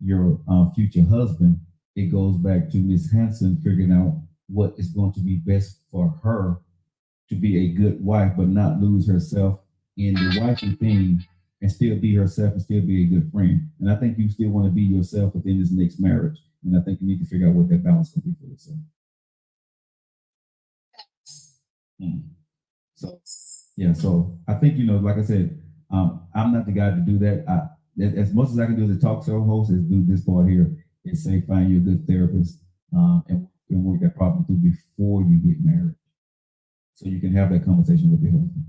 your future husband. It goes back to Miss Hanson figuring out what is going to be best for her to be a good wife, but not lose herself in the wifey thing and still be herself and still be a good friend. And I think you still want to be yourself within this next marriage. And I think you need to figure out what that balance can be for yourself. So, yeah, so I think, you know, like I said, I'm not the guy to do that. As much as I can do as a talk show host is do this part here is say, find you a good therapist and work that problem through before you get married. So you can have that conversation with your husband.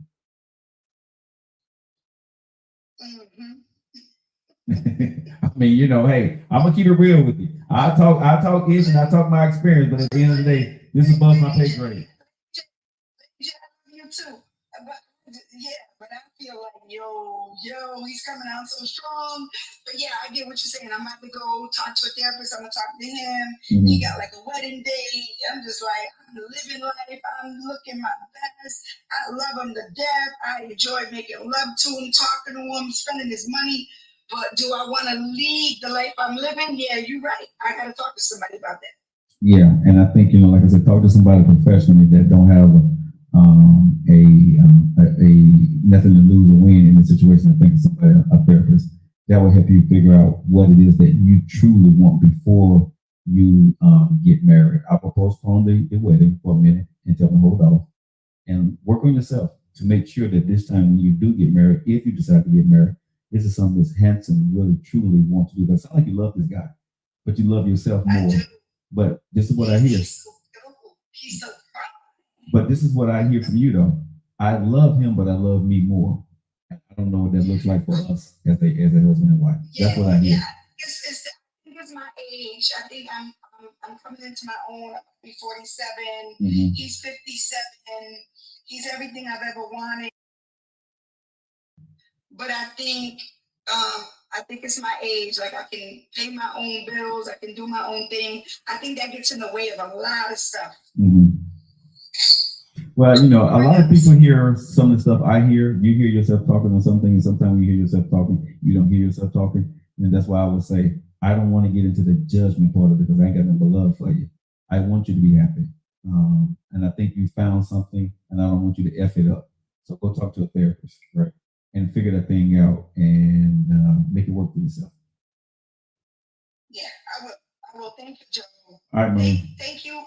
I mean, you know, hey, I'm gonna keep it real with you. I talk ish and I talk my experience, but at the end of the day, this is above my pay grade.
You too. But I feel like, yo, he's coming out so strong. But yeah, I get what you're saying. I'm about to go talk to a therapist. I'm gonna talk to him. He got like a wedding day. I'm just like, I'm living life. I'm looking my best. I love him to death. I enjoy making love to him, talking to him, spending his money. But do I want to lead the life I'm living? Yeah, you're right. I got to talk to somebody about that. Yeah, and I think, you know, like I said, talk to somebody professionally that don't have a nothing to lose or win in the situation. I think somebody, a therapist, that will help you figure out what it is that you truly want before you get married. I will postpone the wedding for a minute and tell them hold off and work on yourself to make sure that this time when you do get married, if you decide to get married, this is something that's handsome, really truly want to do. But it's not like you love this guy, but you love yourself more. But this is what I hear. He's so proud.
But this is what I hear from you, though. I love him, but I love me more. I don't know what that looks like for us as a husband and wife.
Yeah,
that's what I hear.
Yeah, it's my age. I think I'm coming into my own. I'll be 47. Mm-hmm. He's 57. He's everything I've ever wanted. But I think it's my age. Like I can pay my own bills. I can do my own thing. I think that gets in the way of a lot of stuff. Mm-hmm.
Well, you know, a lot of people hear some of the stuff I hear. You hear yourself talking on something, and sometimes you hear yourself talking, you don't hear yourself talking. And that's why I would say, I don't want to get into the judgment part of it because I ain't got nothing but love for you. I want you to be happy. And I think you found something, and I don't want you to F it up. So go talk to a therapist, right? And figure that thing out and make it work for yourself.
Yeah, I will. Thank you, Joe.
All right, man.
Thank you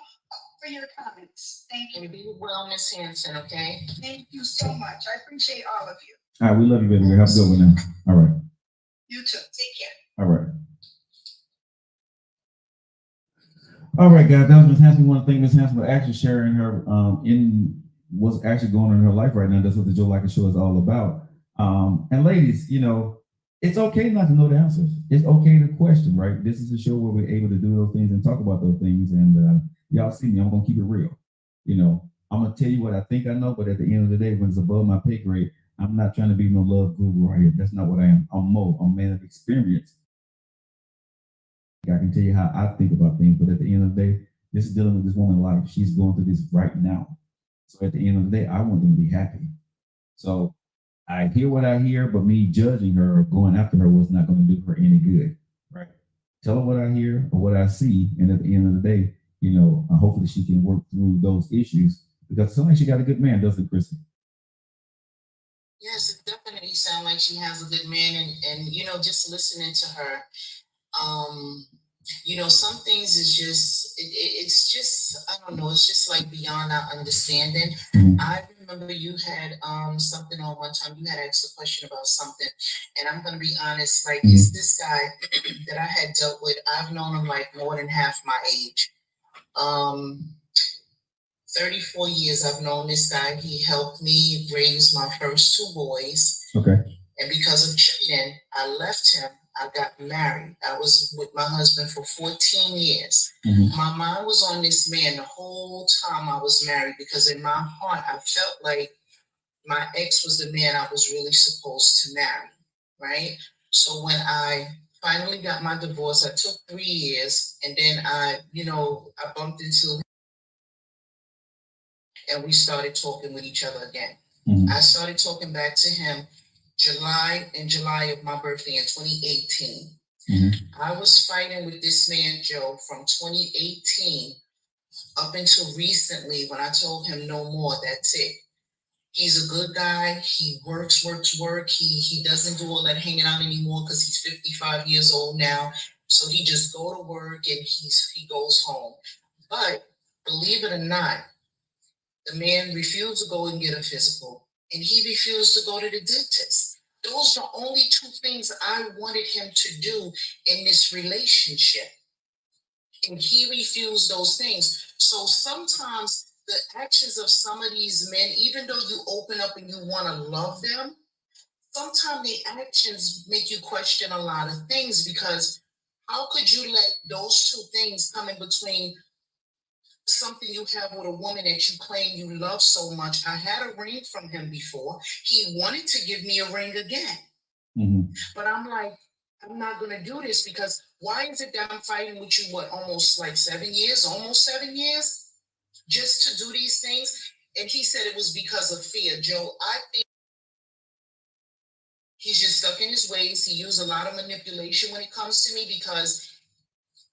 for your comments. Thank you.
Be well, Miss Hanson, okay?
Thank you so much. I appreciate all of you.
All right, we love you, baby. Have a good one now. All right.
You too. Take care.
All right. All right, guys. That was Miss Hanson. We want to thank Miss Hanson for actually sharing her in what's actually going on in her life right now. That's what the Joe Liker Show is all about. And ladies, you know, it's okay not to know the answers. It's okay to question, right? This is a show where we're able to do those things and talk about those things. And y'all see me, I'm going to keep it real. You know, I'm going to tell you what I think I know, but at the end of the day, when it's above my pay grade, I'm not trying to be no love guru right here. That's not what I am. I'm a man of experience. I can tell you how I think about things, but at the end of the day, this is dealing with this woman's life. She's going through this right now. So at the end of the day, I want them to be happy. So I hear what I hear, but me judging her or going after her was not going to do her any good. Right. Tell her what I hear or what I see. And at the end of the day, you know, hopefully she can work through those issues because it sounds like she got a good man, doesn't it, Chrissy?
Yes, it definitely sounds like she has a good man. And you know, just listening to her, you know, some things is just, it's just, I don't know, it's just like beyond our understanding. Mm-hmm. I remember you had something on one time, you had asked a question about something, and I'm going to be honest, like, mm-hmm. It's this guy that I had dealt with, I've known him like more than half my age. 34 years I've known this guy. He helped me raise my first two boys.
Okay.
And because of cheating, I left him. I got married. I was with my husband for 14 years.
Mhm.
My mind was on this man the whole time I was married because in my heart, I felt like my ex was the man I was really supposed to marry, right? So when I finally got my divorce, I took 3 years and then I bumped into him and we started talking with each other again.
Mhm.
I started talking back to him in July of my birthday in 2018.
Mhm.
I was fighting with this man, Joe, from 2018 up until recently when I told him no more, that's it. He's a good guy. He works. He doesn't do all that hanging out anymore because he's 55 years old now. So he just go to work and he goes home. But believe it or not, the man refused to go and get a physical, and he refused to go to the dentist. Those are the only two things I wanted him to do in this relationship. And he refused those things. So sometimes the actions of some of these men, even though you open up and you want to love them, sometimes the actions make you question a lot of things because how could you let those two things come in between something you have with a woman that you claim you love so much? I had a ring from him before. He wanted to give me a ring again.
Mhm.
But I'm like, I'm not going to do this because why is it that I'm fighting with you, almost 7 years, just to do these things? And he said it was because of fear. Joe, I think he's just stuck in his ways. He used a lot of manipulation when it comes to me because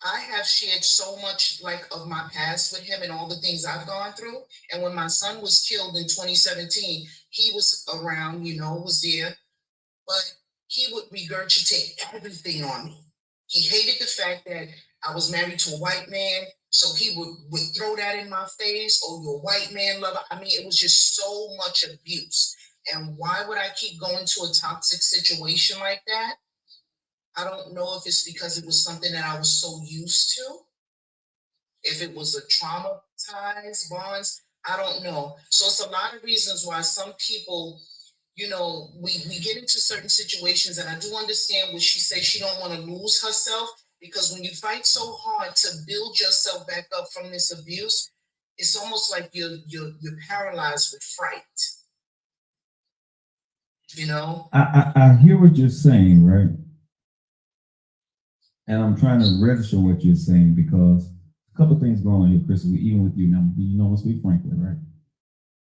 I have shared so much of my past with him and all the things I've gone through. And when my son was killed in 2017, he was around, was there. But he would regurgitate everything on me. He hated the fact that I was married to a white man. So he would throw that in my face. Oh, you're a white man lover. I mean, it was just so much abuse. And why would I keep going to a toxic situation like that? I don't know if it's because it was something that I was so used to. If it was a traumatized bonds, I don't know. So it's a lot of reasons why some people, we get into certain situations, and I do understand what she says. She don't want to lose herself because when you fight so hard to build yourself back up from this abuse, it's almost like you're paralyzed with fright.
I hear what you're saying, right? And I'm trying to register what you're saying because a couple of things going on here, Chris. Even with you now, let's be frankly, right?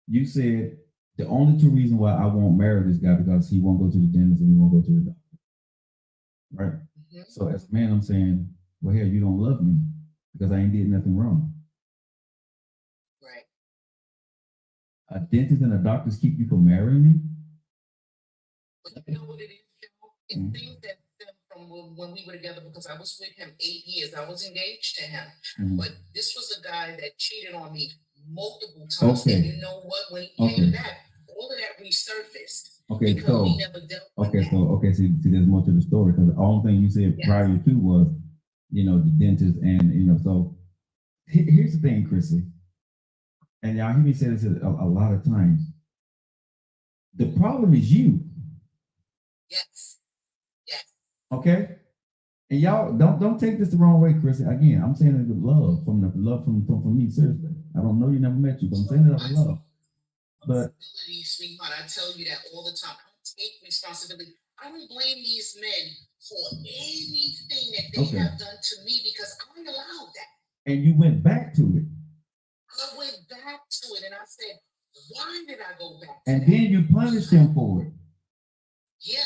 You said the only two reasons why I won't marry this guy because he won't go to the dentist and he won't go to the doctor, right?
Mm-hmm.
So as a man, I'm saying, well, hell, you don't love me because I ain't did nothing wrong.
Right.
A dentist and a doctor keep you from marrying me?
But you know what it is, Joe? It's things that stem from when we were together because I was with him 8 years. I was engaged to him.
Mhm.
But this was the guy that cheated on me multiple times.
Okay.
And you know what? When he came back, all of that resurfaced.
Okay,
because
so
we never dealt with
okay,
that.
so see, there's more to the story because the only thing you said
Yes.
prior to was, the dentist and so here's the thing, Chrissy, and y'all hear me say this a lot of times. The problem is you.
Yes. Yes.
Okay? And y'all don't take this the wrong way, Chrissy. Again, I'm saying it with love from me, seriously. I don't know you, never met you, but I'm saying it out of love. But
Responsibility, sweetheart, I tell you that all the time. I take responsibility. I don't blame these men for anything that they have done to me because I allowed that.
And you went back to it.
I went back to it and I said, why did I go back?
And then you punished him for it.
Yeah.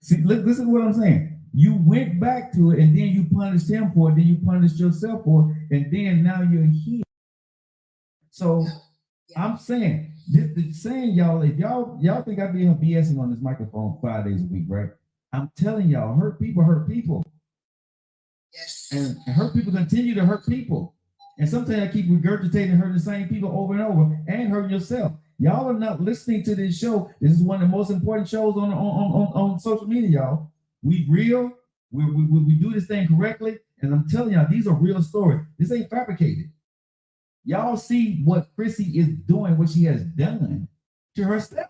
See, look, this is what I'm saying. You went back to it and then you punished him for it, then you punished yourself for it, and then now you're here. So I'm saying, y'all, if y'all think I be BSing on this microphone 5 days a week, right? I'm telling y'all, hurt people.
Yes.
And hurt people continue to hurt people. And sometimes I keep regurgitating and hurting the same people over and over and hurting yourself. Y'all are not listening to this show. This is one of the most important shows on social media, y'all. We real. We do this thing correctly. And I'm telling y'all, these are real stories. This ain't fabricated. Y'all see what Chrissy is doing, what she has done to herself.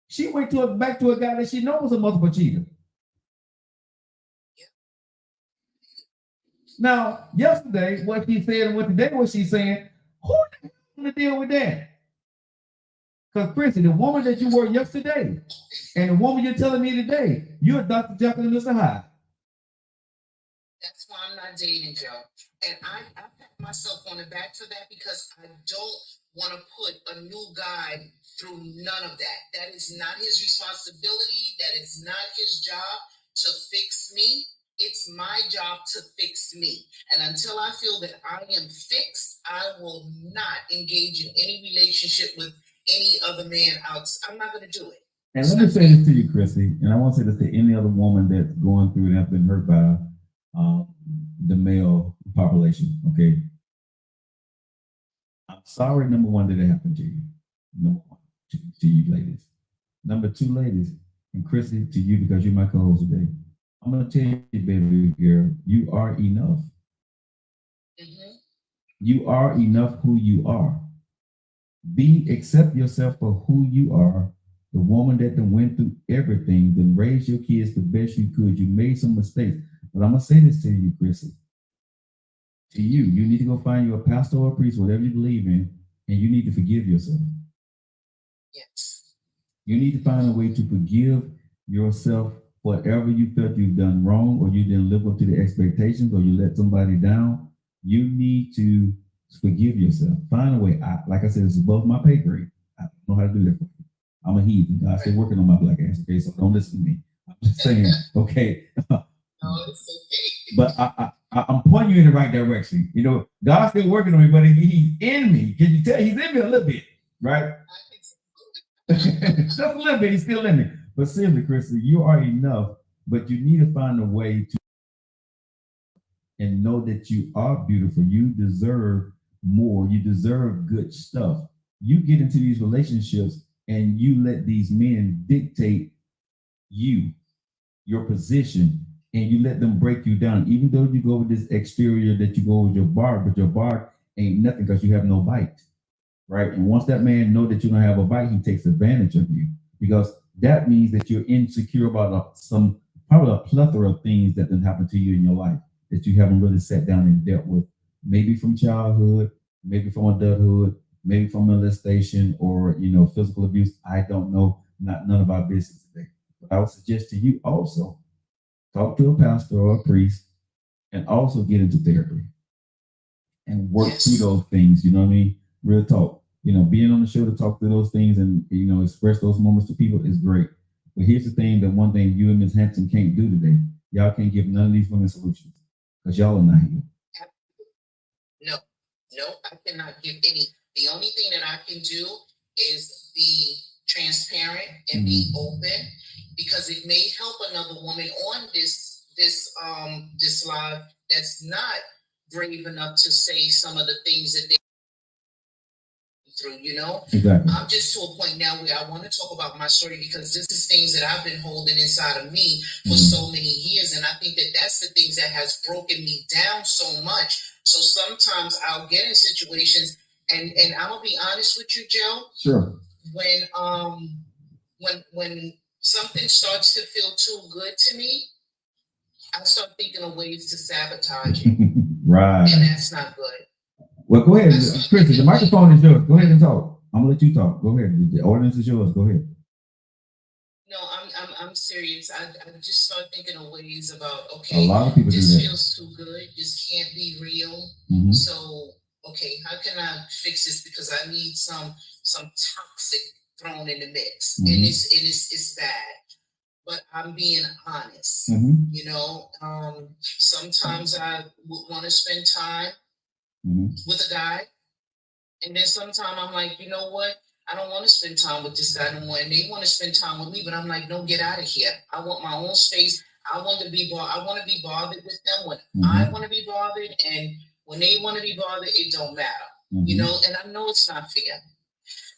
She went back to a guy that she knows was a multiple cheater. Now, yesterday, what she said and what today what she's saying, who the hell gonna deal with that? Because Chrissy, the woman that you were yesterday and the woman you're telling me today, you're Dr. Jekyll and Mr. Hyde.
That's why I'm not dating Joe. And I pat myself on the back for that because I don't want to put a new guy through none of that. That is not his responsibility. That is not his job to fix me. It's my job to fix me. And until I feel that I am fixed, I will not engage in any relationship with any other man else. I'm not going to do it.
And let me say this to you, Chrissy, and I won't say this to any other woman that's going through and have been hurt by the male population, okay? I'm sorry, number one, that it happened to you. Number one, to you ladies. Number two, ladies, and Chrissy, to you, because you're my co-host today. I'm going to tell you, baby girl, you are enough. Mm-hmm. You are enough who you are. Accept yourself for who you are. The woman that done went through everything, then raised your kids the best you could. You made some mistakes. But I'm going to say this to you, Chrissy. To you, you need to go find you a pastor or a priest, whatever you believe in, and you need to forgive yourself.
Yes.
You need to find a way to forgive yourself whatever you felt you've done wrong, or you didn't live up to the expectations, or you let somebody down. You need to forgive yourself. Find a way. Like I said, it's above my pay grade. I don't know how to do that for you. I'm a heathen. God's still working on my black ass. Okay, so don't listen to me. I'm just saying. Okay.
No, it's okay.
But I'm pointing you in the right direction. You know, God's still working on me, but he's in me. Can you tell? He's in me a little bit, right? Just a little bit. He's still in me. But seriously, Chrissy, you are enough. But you need to find a way to and know that you are beautiful. You deserve more. You deserve good stuff. You get into these relationships and you let these men dictate you, your position, and you let them break you down. Even though you go with this exterior that you go with your bark, but your bark ain't nothing because you have no bite, right? And once that man know that you don't have a bite, he takes advantage of you because that means that you're insecure about probably a plethora of things that didn't happen to you in your life that you haven't really sat down and dealt with, maybe from childhood, maybe from adulthood, maybe from molestation or physical abuse. I don't know, none of our business today. But I would suggest to you also talk to a pastor or a priest, and also get into therapy and work through those things. You know what I mean? Real talk. Being on the show to talk through those things and express those moments to people is great. But here's the thing: that one thing you and Ms. Hampton can't do today, y'all can't give none of these women solutions because y'all are not here.
No, I cannot give any. The only thing that I can do is be transparent and be open, because it may help another woman on this live that's not brave enough to say some of the things that they through.
Exactly.
I'm just to a point now where I want to talk about my story, because this is things that I've been holding inside of me for so many years, and I think that that's the things that has broken me down so much. So sometimes I'll get in situations, and I'm gonna be honest with you, Joe.
Sure.
When something starts to feel too good to me, I start thinking of ways to sabotage it.
Right.
And that's not good.
Well, go ahead, Chrissy. The microphone is yours. Go ahead and talk. I'm gonna let you talk. Go ahead. The audience is yours. Go ahead.
No, I'm serious. I just start thinking of ways about, okay,
a lot of people
this
do that.
feels too good. This can't be real.
Mm-hmm.
So, okay, how can I fix this? Because I need some toxic thrown in the mix,
mm-hmm.
and it's bad. But I'm being honest.
Mm-hmm.
Sometimes I would want to spend time with a guy, and then sometimes I'm like, you know what? I don't want to spend time with this guy no more, and they want to spend time with me, but I'm like, no, get out of here. I want my own space. I want to be bothered with them when I want to be bothered, and when they want to be bothered, it don't matter. And I know it's not fair.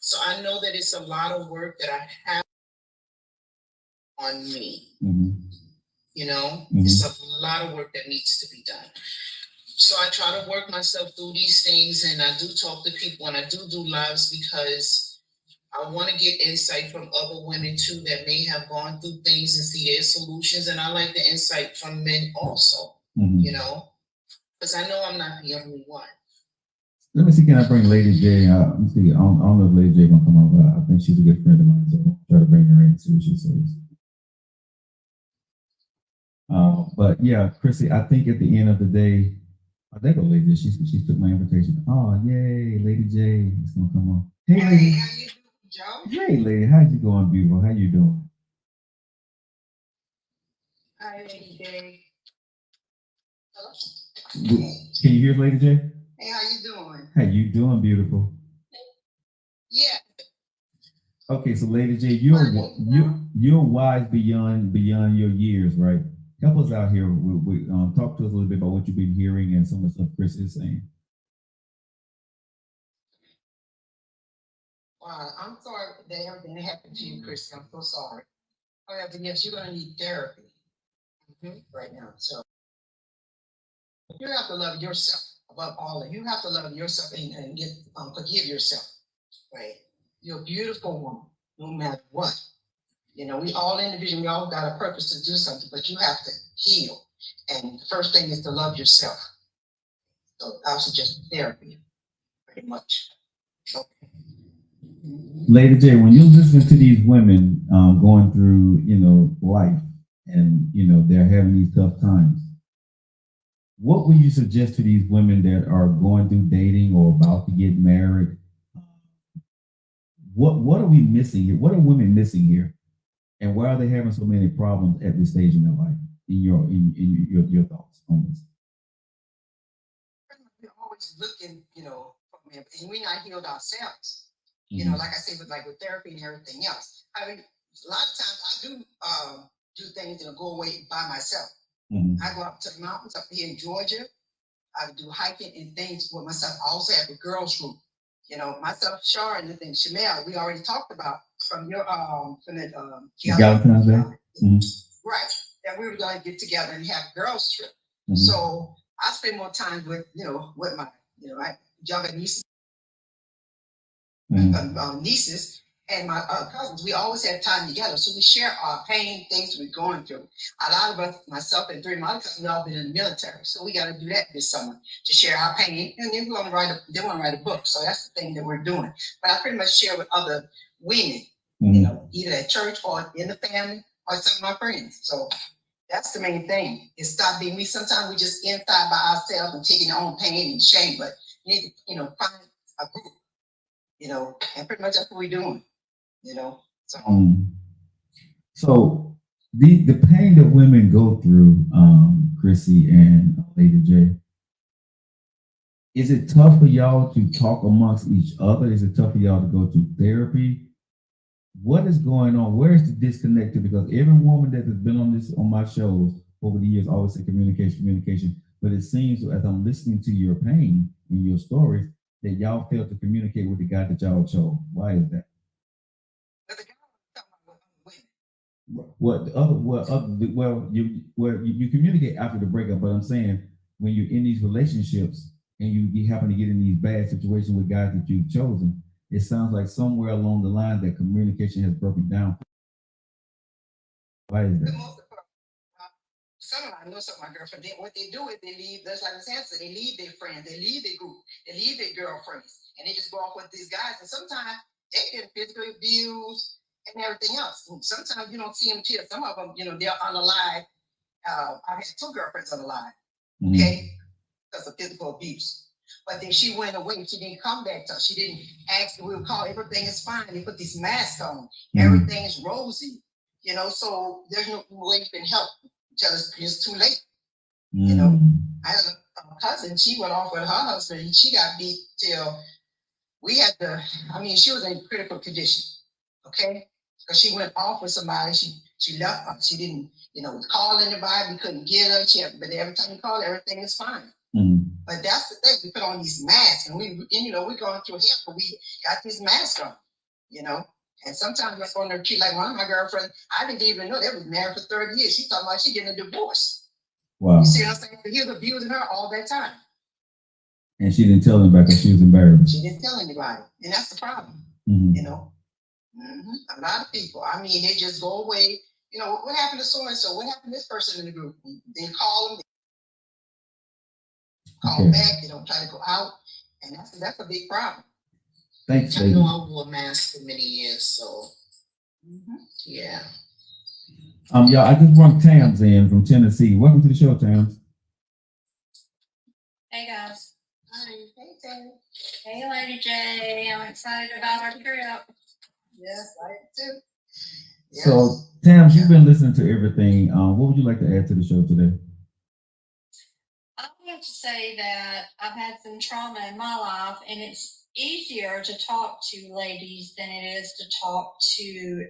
So I know that it's a lot of work that I have on me. It's a lot of work that needs to be done. So I try to work myself through these things, and I do talk to people, and I do lives, because I want to get insight from other women too that may have gone through things and see their solutions. And I like the insight from men also, Because I know I'm not the only one.
Let me see, can I bring Lady J out? Let me see. I don't know if Lady J gonna come up, but I think she's a good friend of mine, so I'll try to bring her in and see what she says. But yeah, Chrissy, I think at the end of the day, I think Lady J, she took my invitation. Oh, yay, Lady J is gonna come on. Hey,
Hey,
lady.
how you doing, Joe?
Hey, lady, how you going, beautiful? How you doing?
Hi, Lady J. Hello?
Can you hear Lady J?
Hey, how you doing?
How you doing, beautiful?
Yeah.
Okay, so Lady J, you're wise beyond your years, right? Help us out here. Talk to us a little bit about what you've been hearing and some of the stuff Chris is saying.
Wow, I'm sorry that everything happened to you, Chris. I'm so sorry. However, yes, you're going to need therapy right now. So you have to love yourself above all of it. You have to love yourself and get forgive yourself, right? You're a beautiful woman, no matter what. You know, we all individuals, we all got a purpose to do something, but you have to heal. And the first thing is to love yourself. So I suggest therapy, pretty much. Okay.
Lady J, when you listen to these women going through, life and, they're having these tough times, what would you suggest to these women that are going through dating or about to get married? What are we missing here? What are women missing here? And why are they having so many problems at this stage in their life? In your thoughts on this?
We're always looking, and we're not healed ourselves. You know, like I say, with therapy and everything else. I mean, a lot of times I do things and go away by myself. I go up to the mountains up here in Georgia. I would do hiking and things with myself. I also have a girls group. You know, myself, Shar, and the thing, Chanel, we already talked about from your
Valentine's Day.
Right. That we were going to get together and have a girls trip. So I spend more time with my, younger nieces, nieces and my cousins. We always have time together. So we share our pain, things we're going through. A lot of us, myself and 3 of my other cousins, we all been in the military. So we got to do that this summer to share our pain. And then they want to write a book. So that's the thing that we're doing. But I pretty much share with other women, either at church or in the family or some of my friends. So that's the main thing, is stop being me. Sometimes we just inside by ourselves and taking our own pain and shame, but you need to, find a group, and pretty much that's what we're doing,
So the pain that women go through, Chrissy and Lady J, is it tough for y'all to talk amongst each other? Is it tough for y'all to go to therapy? What is going on? Where is the disconnect? Because every woman that has been on my shows over the years always say communication. But it seems as I'm listening to your pain and your stories that y'all fail to communicate with the guy that y'all chose. Why is that? You communicate after the breakup, but I'm saying when you're in these relationships and you happen to get in these bad situations with guys that you've chosen, it sounds like somewhere along the line that communication has broken down. Why is that?
I know some of my girlfriends, what they do is they leave, that's like the answer, they leave their friends, they leave their group, they leave their girlfriends, and they just go off with these guys. And sometimes they get physically abused and everything else. And sometimes you don't see them till some of them, they're unalive. I had 2 girlfriends unalive, okay, because of physical abuse. But then she went away. She didn't come back to us. She didn't ask. We would call everything is fine. They put these masks on. Everything is rosy. So there's no way you can help until it's too late. I had a cousin. She went off with her husband. She got beat till we had she was in critical condition. Okay, because she went off with somebody. She left her. She didn't call anybody. We couldn't get her. But every time you call, everything is fine. But that's the thing. We put on these masks, and we're going through hell, but we got these masks on, And sometimes that's on their key. Like one of my girlfriends, I didn't even know they was married for 30 years. She talking about she getting a divorce. Wow. You see what I'm saying? He was abusing her all that time.
And she didn't tell anybody because she was embarrassed.
She didn't tell anybody, and that's the problem. A lot of people. They just go away. What happened to so and so? What happened to this person in the group? They call them.
call
Okay.
back, they don't try to go out, and that's a big problem.
Thanks,
I
lady.
know I wore a mask for many years, so yeah.
Y'all, I just brought Tams in from Tennessee. Welcome to the show, Tams.
Hey guys.
Hi, hey, Terry.
Hey Lady J. I'm excited about our trip.
Yes, I too. Yes.
So, Tams, you've been listening to everything. What would you like to add to the show today?
I want to say that I've had some trauma in my life, and it's easier to talk to ladies than it is to talk to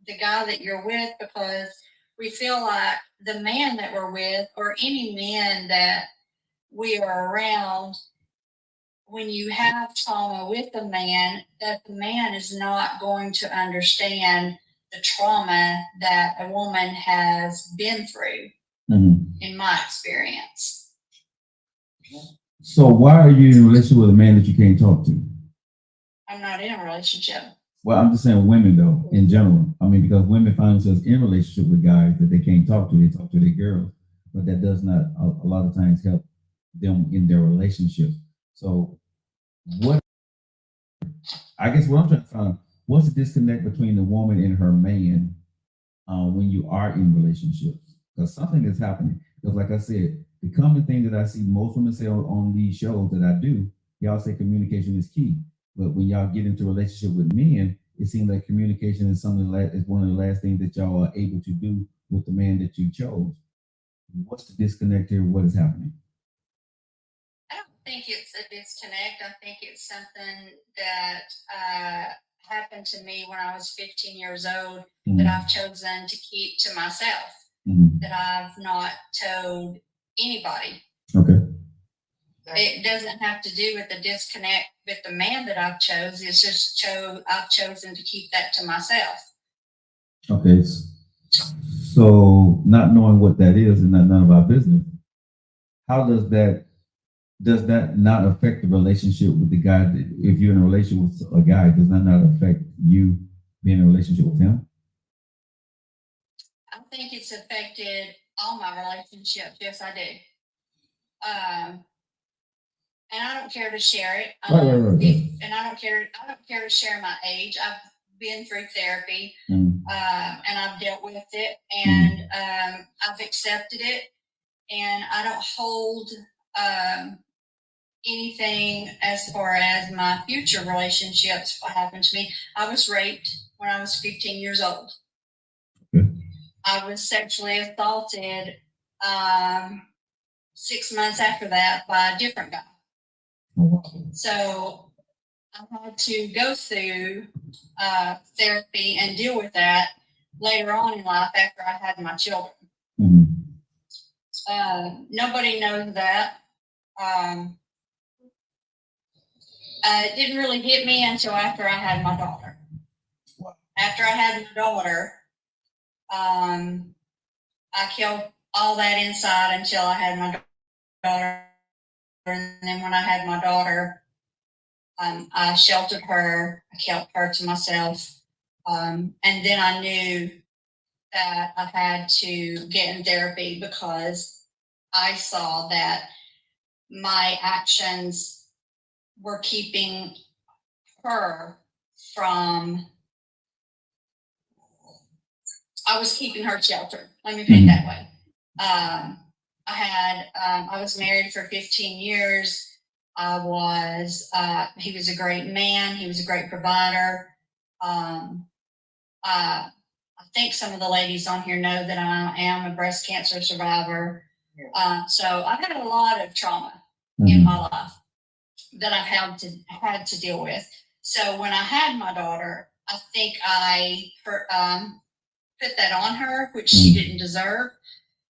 the guy that you're with, because we feel like the man that we're with, or any men that we are around, when you have trauma with a man, that the man is not going to understand the trauma that a woman has been through, in my experience.
So, why are you in a relationship with a man that you can't talk to?
I'm not in a relationship.
Well, I'm just saying women, though, in general. I mean, because women find themselves in relationship with guys that they can't talk to. They talk to their girls, but that does not, a lot of times, help them in their relationship. So, I guess what I'm trying to find out, what's the disconnect between the woman and her man when you are in relationships? Because something is happening. Because like I said, the common thing that I see most women say on these shows that I do, y'all say communication is key. But when y'all get into a relationship with men, it seems like communication is is one of the last things that y'all are able to do with the man that you chose. What's the disconnect here? What is happening?
I don't think it's a disconnect. I think it's something that happened to me when I was 15 years old that I've chosen to keep to myself, that I've not told anybody.
Okay.
It doesn't have to do with the disconnect with the man that I've chose. It's just I've chosen to keep that to myself.
Okay. So not knowing what that is and not none of our business, how does that not affect the relationship with the guy? If you're in a relationship with a guy, does that not affect you being in a relationship with him?
I think it's affected all my relationships. Yes, I do. And I don't care to share it.
Right.
And I don't care to share my age. I've been through therapy, and I've dealt with it, and I've accepted it, and I don't hold anything as far as my future relationships. What happened to me? I was raped when I was 15 years old. I was sexually assaulted 6 months after that by a different guy. So I had to go through therapy and deal with that later on in life after I had my children. Nobody knows that. It didn't really hit me until after I had my daughter. After I had my daughter, I killed all that inside until I had my daughter. And then when I had my daughter, I sheltered her, I kept her to myself. And then I knew that I had to get in therapy because I saw that my actions were keeping her from, I was keeping her sheltered. Let me put it that way. I was married for 15 years. He was a great man. He was a great provider. I think some of the ladies on here know that I am a breast cancer survivor. So I've had a lot of trauma in my life that I've had to deal with. So when I had my daughter, I think I put that on her, which she didn't deserve.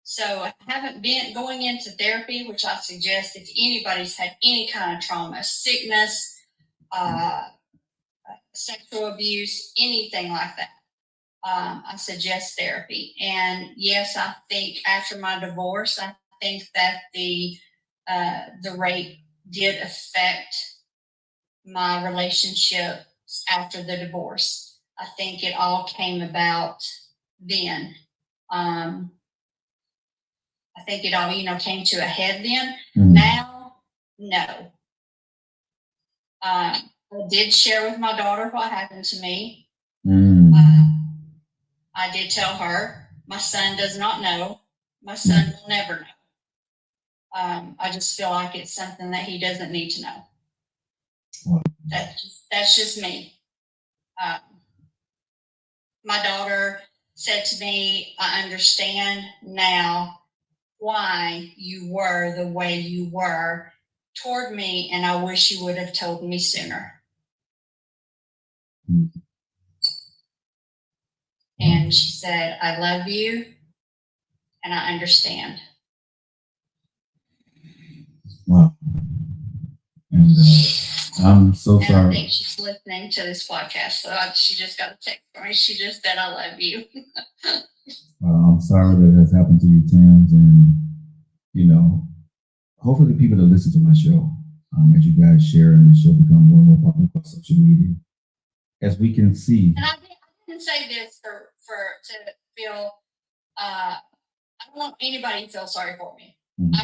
So I haven't been going into therapy, which I suggest if anybody's had any kind of trauma, sickness, sexual abuse, anything like that. I suggest therapy. And yes, I think after my divorce, I think that the rape did affect my relationships after the divorce. I think it all came about then. I think it all, came to a head then. Now, no. I did share with my daughter what happened to me. I did tell her. My son does not know. My son will never know. I just feel like it's something that he doesn't need to know. That's just me. My daughter said to me, I understand now why you were the way you were toward me, and I wish you would have told me sooner. And she said, I love you, and I understand.
Wow. And I'm so
and
sorry.
I think she's listening to this podcast, so she just got a text from me. She just said, I love you.
I'm sorry that has happened to you, Tams, and hopefully the people that listen to my show, as you guys share and the show become more and more popular on social media, as we can see.
And I didn't say this to feel. I don't want anybody to feel sorry for me. Mm-hmm.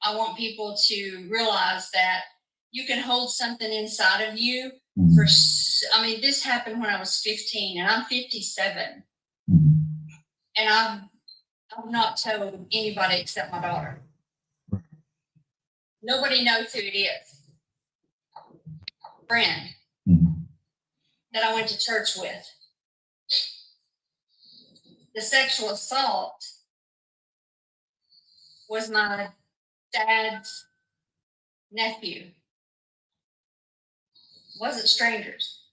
I want people to realize that you can hold something inside of you. Mm-hmm. This happened when I was 15, and I'm 57, mm-hmm. and I've not told anybody except my daughter. Nobody knows who it is. A friend, mm-hmm. that I went to church with. The sexual assault was my dad's nephew. It wasn't strangers.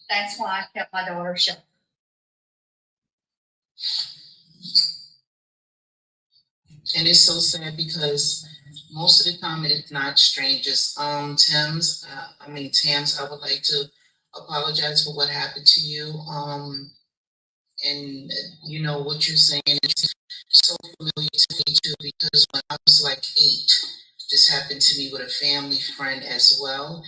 That's why I kept my daughter sheltered.
And it's so sad because most of the time it's not strangers. Tams, I would like to apologize for what happened to you. And what you're saying is so familiar to me too, because when I was like 8, this happened to me with a family friend as well.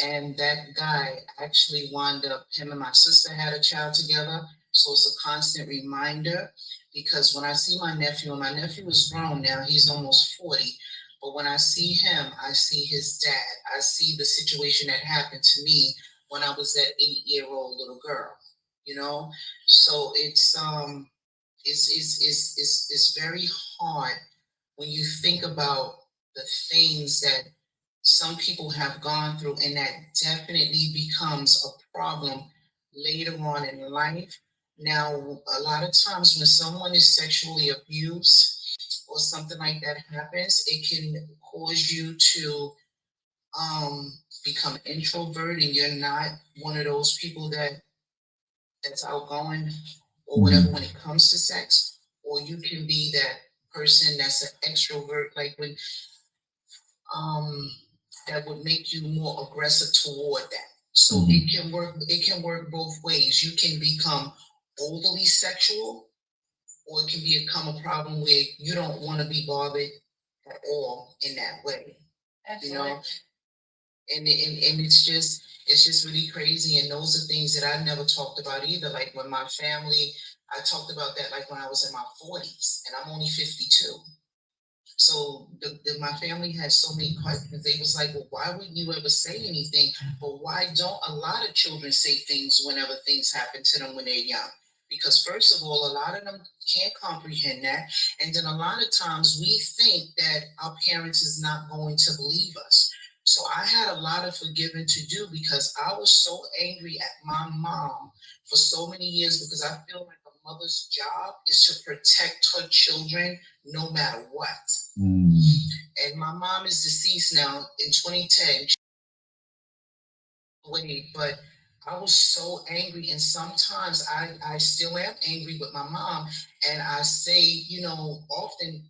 And that guy actually wound up, him and my sister had a child together. So it's a constant reminder, because when I see my nephew, and my nephew is grown now, he's almost 40. But when I see him, I see his dad. I see the situation that happened to me when I was that 8-year-old little girl, So it's very hard when you think about the things that some people have gone through, and that definitely becomes a problem later on in life. Now, a lot of times when someone is sexually abused or something like that happens, it can cause you to become introvert, and you're not one of those people that's outgoing or whatever when it comes to sex, or you can be that person that's an extrovert, like when that would make you more aggressive toward that. So it can work both ways. You can become overly sexual, or it can become a problem where you don't want to be bothered at all in that way. Absolutely. And it's just really crazy. And those are things that I never talked about either. Like when my family, I talked about that like when I was in my 40s, and I'm only 52. So my family had so many questions. They was like, well, why wouldn't you ever say anything? But why don't a lot of children say things whenever things happen to them when they're young? Because first of all, a lot of them can't comprehend that. And then a lot of times we think that our parents is not going to believe us. So I had a lot of forgiving to do, because I was so angry at my mom for so many years, because I feel like a mother's job is to protect her children no matter what. And my mom is deceased now in 2010. But I was so angry, and sometimes I still am angry with my mom, and I say, often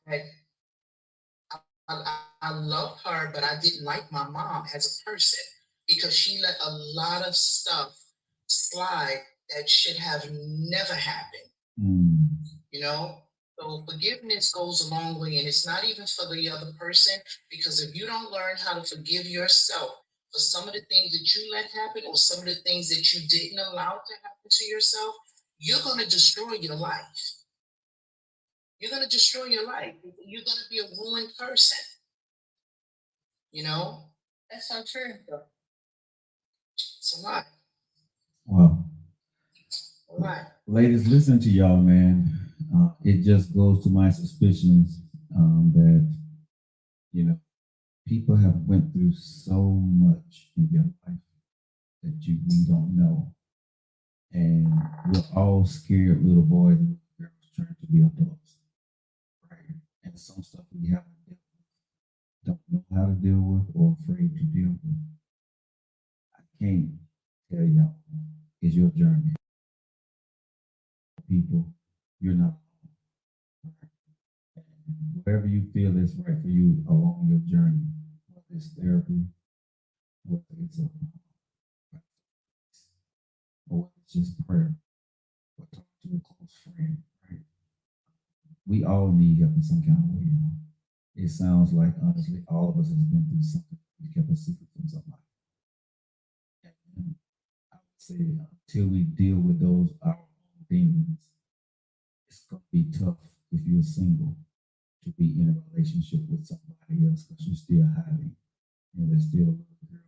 that I love her, but I didn't like my mom as a person, because she let a lot of stuff slide that should have never happened. So forgiveness goes a long way, and it's not even for the other person, because if you don't learn how to forgive yourself for some of the things that you let happen, or some of the things that you didn't allow to happen to yourself, you're going to destroy your life. you're gonna destroy your life. You're gonna be a ruined person. You know,
That's so true.
it's a lot.
Wow.
A lot.
Ladies, listen to y'all, man. It just goes to my suspicions that, you know, people have went through so much in their life that we don't know. And we're all scared little boys and girls trying to be adults, right? And some stuff we haven't don't know how to deal with or afraid to deal with. I can't tell y'all, it's your journey. People, you're not alone. Whatever you feel is right for you along your journey, whether it's therapy, whether it's or whether it's just prayer, or talk to a close friend, right? We all need help in some kind of way. It sounds like, honestly, all of us has been through something we kept a secret from somebody. And I would say until we deal with those our own demons, it's going to be tough if you're single to be in a relationship with somebody else because you're still hiding. And there's still a little girl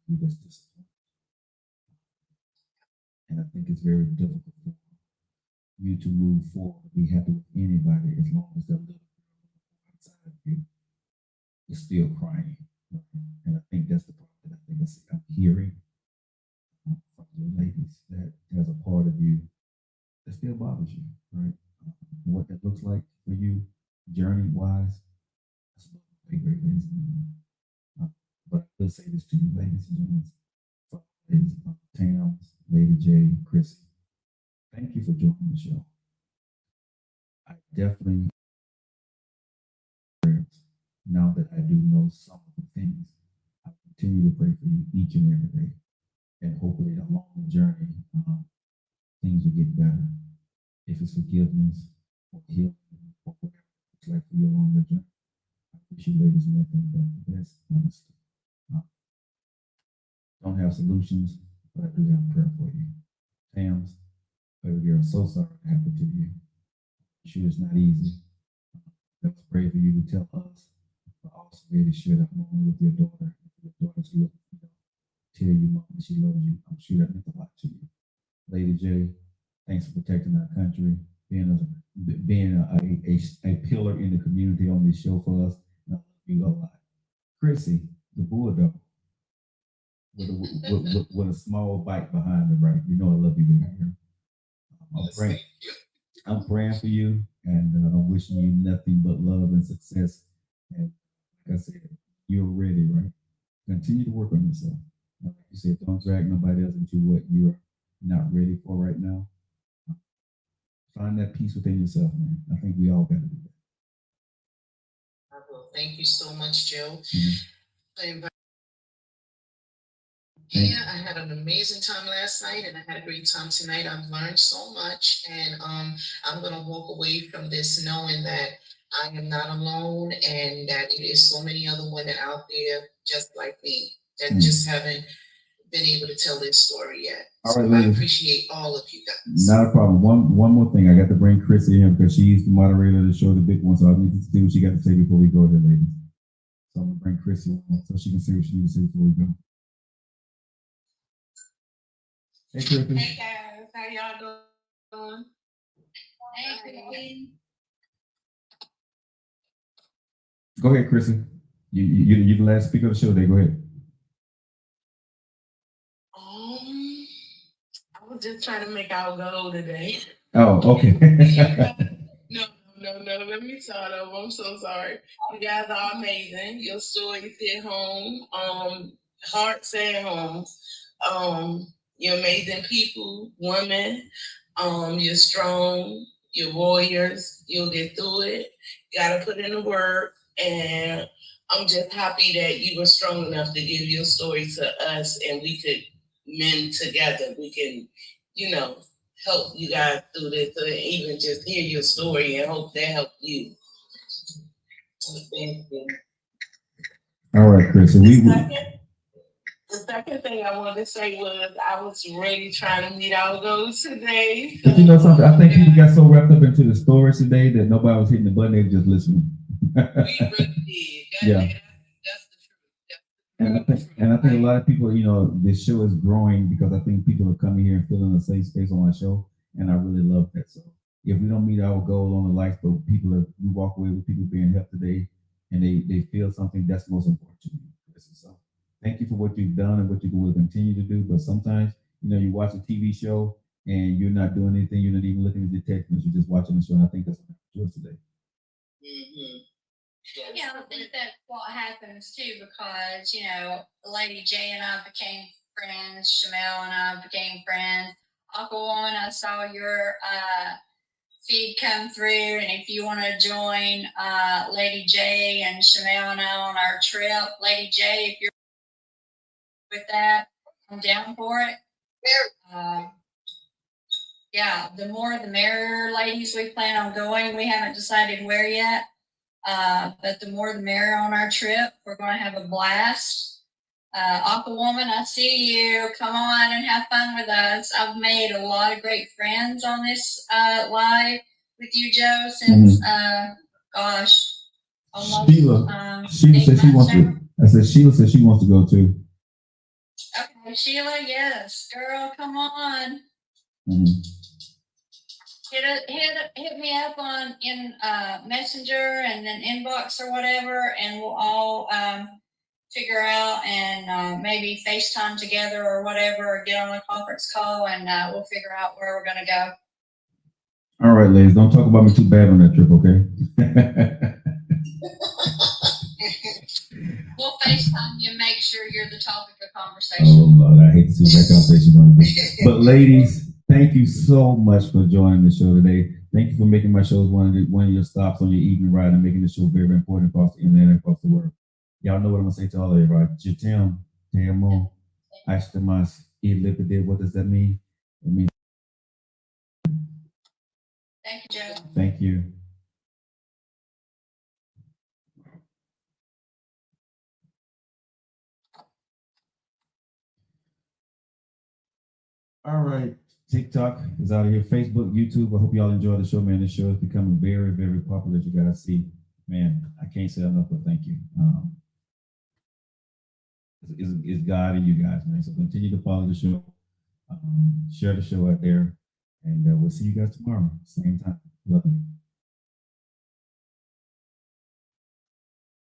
who that's disappointed. And I think it's very difficult for you to move forward, be happy with anybody as long as the little outside of you is still crying. And I think that's the part that I'm hearing from the ladies, that there's a part of you that still bothers you, right? What that looks like for you, journey wise, that's a great ladies. But I will say this to you, ladies and gentlemen, ladies, Tams, Lady J, Chrissy, thank you for joining the show. I definitely, now that I do know some of the things, I continue to pray for you each and every day. And hopefully along the journey, things will get better. If it's forgiveness or healing or whatever it's like for you along the journey, I wish you ladies nothing but the best, honestly. Don't have solutions, but I do have prayer for you. Tams, baby girl, so sorry it happened to you. Sure, it's not easy. Let's pray for you to tell us, but also be able to share that moment with your daughter. Your daughter's looking, tell your mom that she loves you. I'm sure that meant a lot to you. Lady J, thanks for protecting our country, being a pillar in the community on this show for us. And I love you a lot. Chrissy, the bulldog, with a small bite behind the right. You know I love you, baby. I'm praying for you, and I'm wishing you nothing but love and success. And like I said, you're ready, right? Continue to work on yourself. Like you said, don't drag nobody else into what you're not ready for right now. Find that peace within yourself, man. I think we all got to do that.
I will. Thank you so much, Joe. Yeah, I had an amazing time last night, and I had a great time tonight. I've learned so much, and I'm gonna walk away from this knowing that I am not alone, and that it is so many other women out there just like me that just haven't been able to tell their story yet.
All
so
right,
I appreciate all of you guys.
Not a problem. One more thing, I got to bring Chrissy in because she's the moderator of the show, the big one. So I need to see what she got to say before we go there, ladies. So I'm gonna bring Chrissy in so she can say what she needs to say before we go. Hey, Chrissy.
Hey guys, how y'all doing?
Hey,
Go ahead, Chrissy. You the last speaker of the show today. Go ahead.
I was just trying to make our goal today.
Oh, okay.
No. Let me start over. I'm so sorry. You guys are amazing. Your stories hit home. Hearts at home. You're amazing people, women. You're strong. You're warriors. You'll get through it. You gotta put in the work. And I'm just happy that you were strong enough to give your story to us, and we could mend together. We can, help you guys through this, or even just hear your story and hope that helped you. Thank you.
All right, Chris. So
The second thing I wanted to say was I was ready trying to meet our goals today.
But you know something? I think people got so wrapped up into the stories today that nobody was hitting the button, they were just listening.
We really did.
Yeah.
That's the truth.
And I think a lot of people, you know, this show is growing because I think people are coming here and feeling a safe space on our show, and I really love that. So if we don't meet our goal on the life, but we walk away with people being helped today, and they feel something, that's most important to me. So thank you for what you've done and what you will continue to do. But sometimes, you know, you watch a TV show and you're not doing anything, you're not even looking at the text message, you're just watching the show. And I think that's what you're doing today.
Mm-hmm. Yes.
Yeah, I think that's what happens too, because, you know, Lady J and I became friends, Shamel and I became friends. Aquawan, I saw your feed come through, and if you want to join Lady J and Shamel and I on our trip, Lady J, if you're with that, I'm down for it. Yeah, the more the merrier, ladies. We plan on going. We haven't decided where yet. But the more the merrier on our trip. We're going to have a blast. Aquawoman, I see you. Come on and have fun with us. I've made a lot of great friends on this live with you, Joe, since gosh, almost.
Sheila said she wants to. I said Sheila said she wants to go too.
Okay, Sheila, yes, girl, come on.
Mm-hmm.
Hit me up in Messenger and then inbox or whatever, and we'll all figure out and maybe FaceTime together or whatever, or get on a conference call, and we'll figure out where we're gonna go.
All right, ladies, don't talk about me too bad on that trip, okay?
We'll FaceTime you and make sure you're the topic of conversation.
Oh Lord, I hate to see what that conversation going to be. But ladies, thank you so much for joining the show today. Thank you for making my shows one of your stops on your evening ride and making the show very, very important across the internet and across the world. Y'all know what I'm gonna say to all of you, right? Jitem, Temo, Ashtamas, Elipide. What does that mean? It means
Thank you, Joe.
thank you. All right, TikTok is out of here. Facebook, YouTube. I hope y'all enjoy the show, man. This show is becoming very, very popular. As you guys see, man, I can't say enough, but thank you. It's God and you guys, man. So continue to follow the show, share the show out there, and we'll see you guys tomorrow, same time. Love you.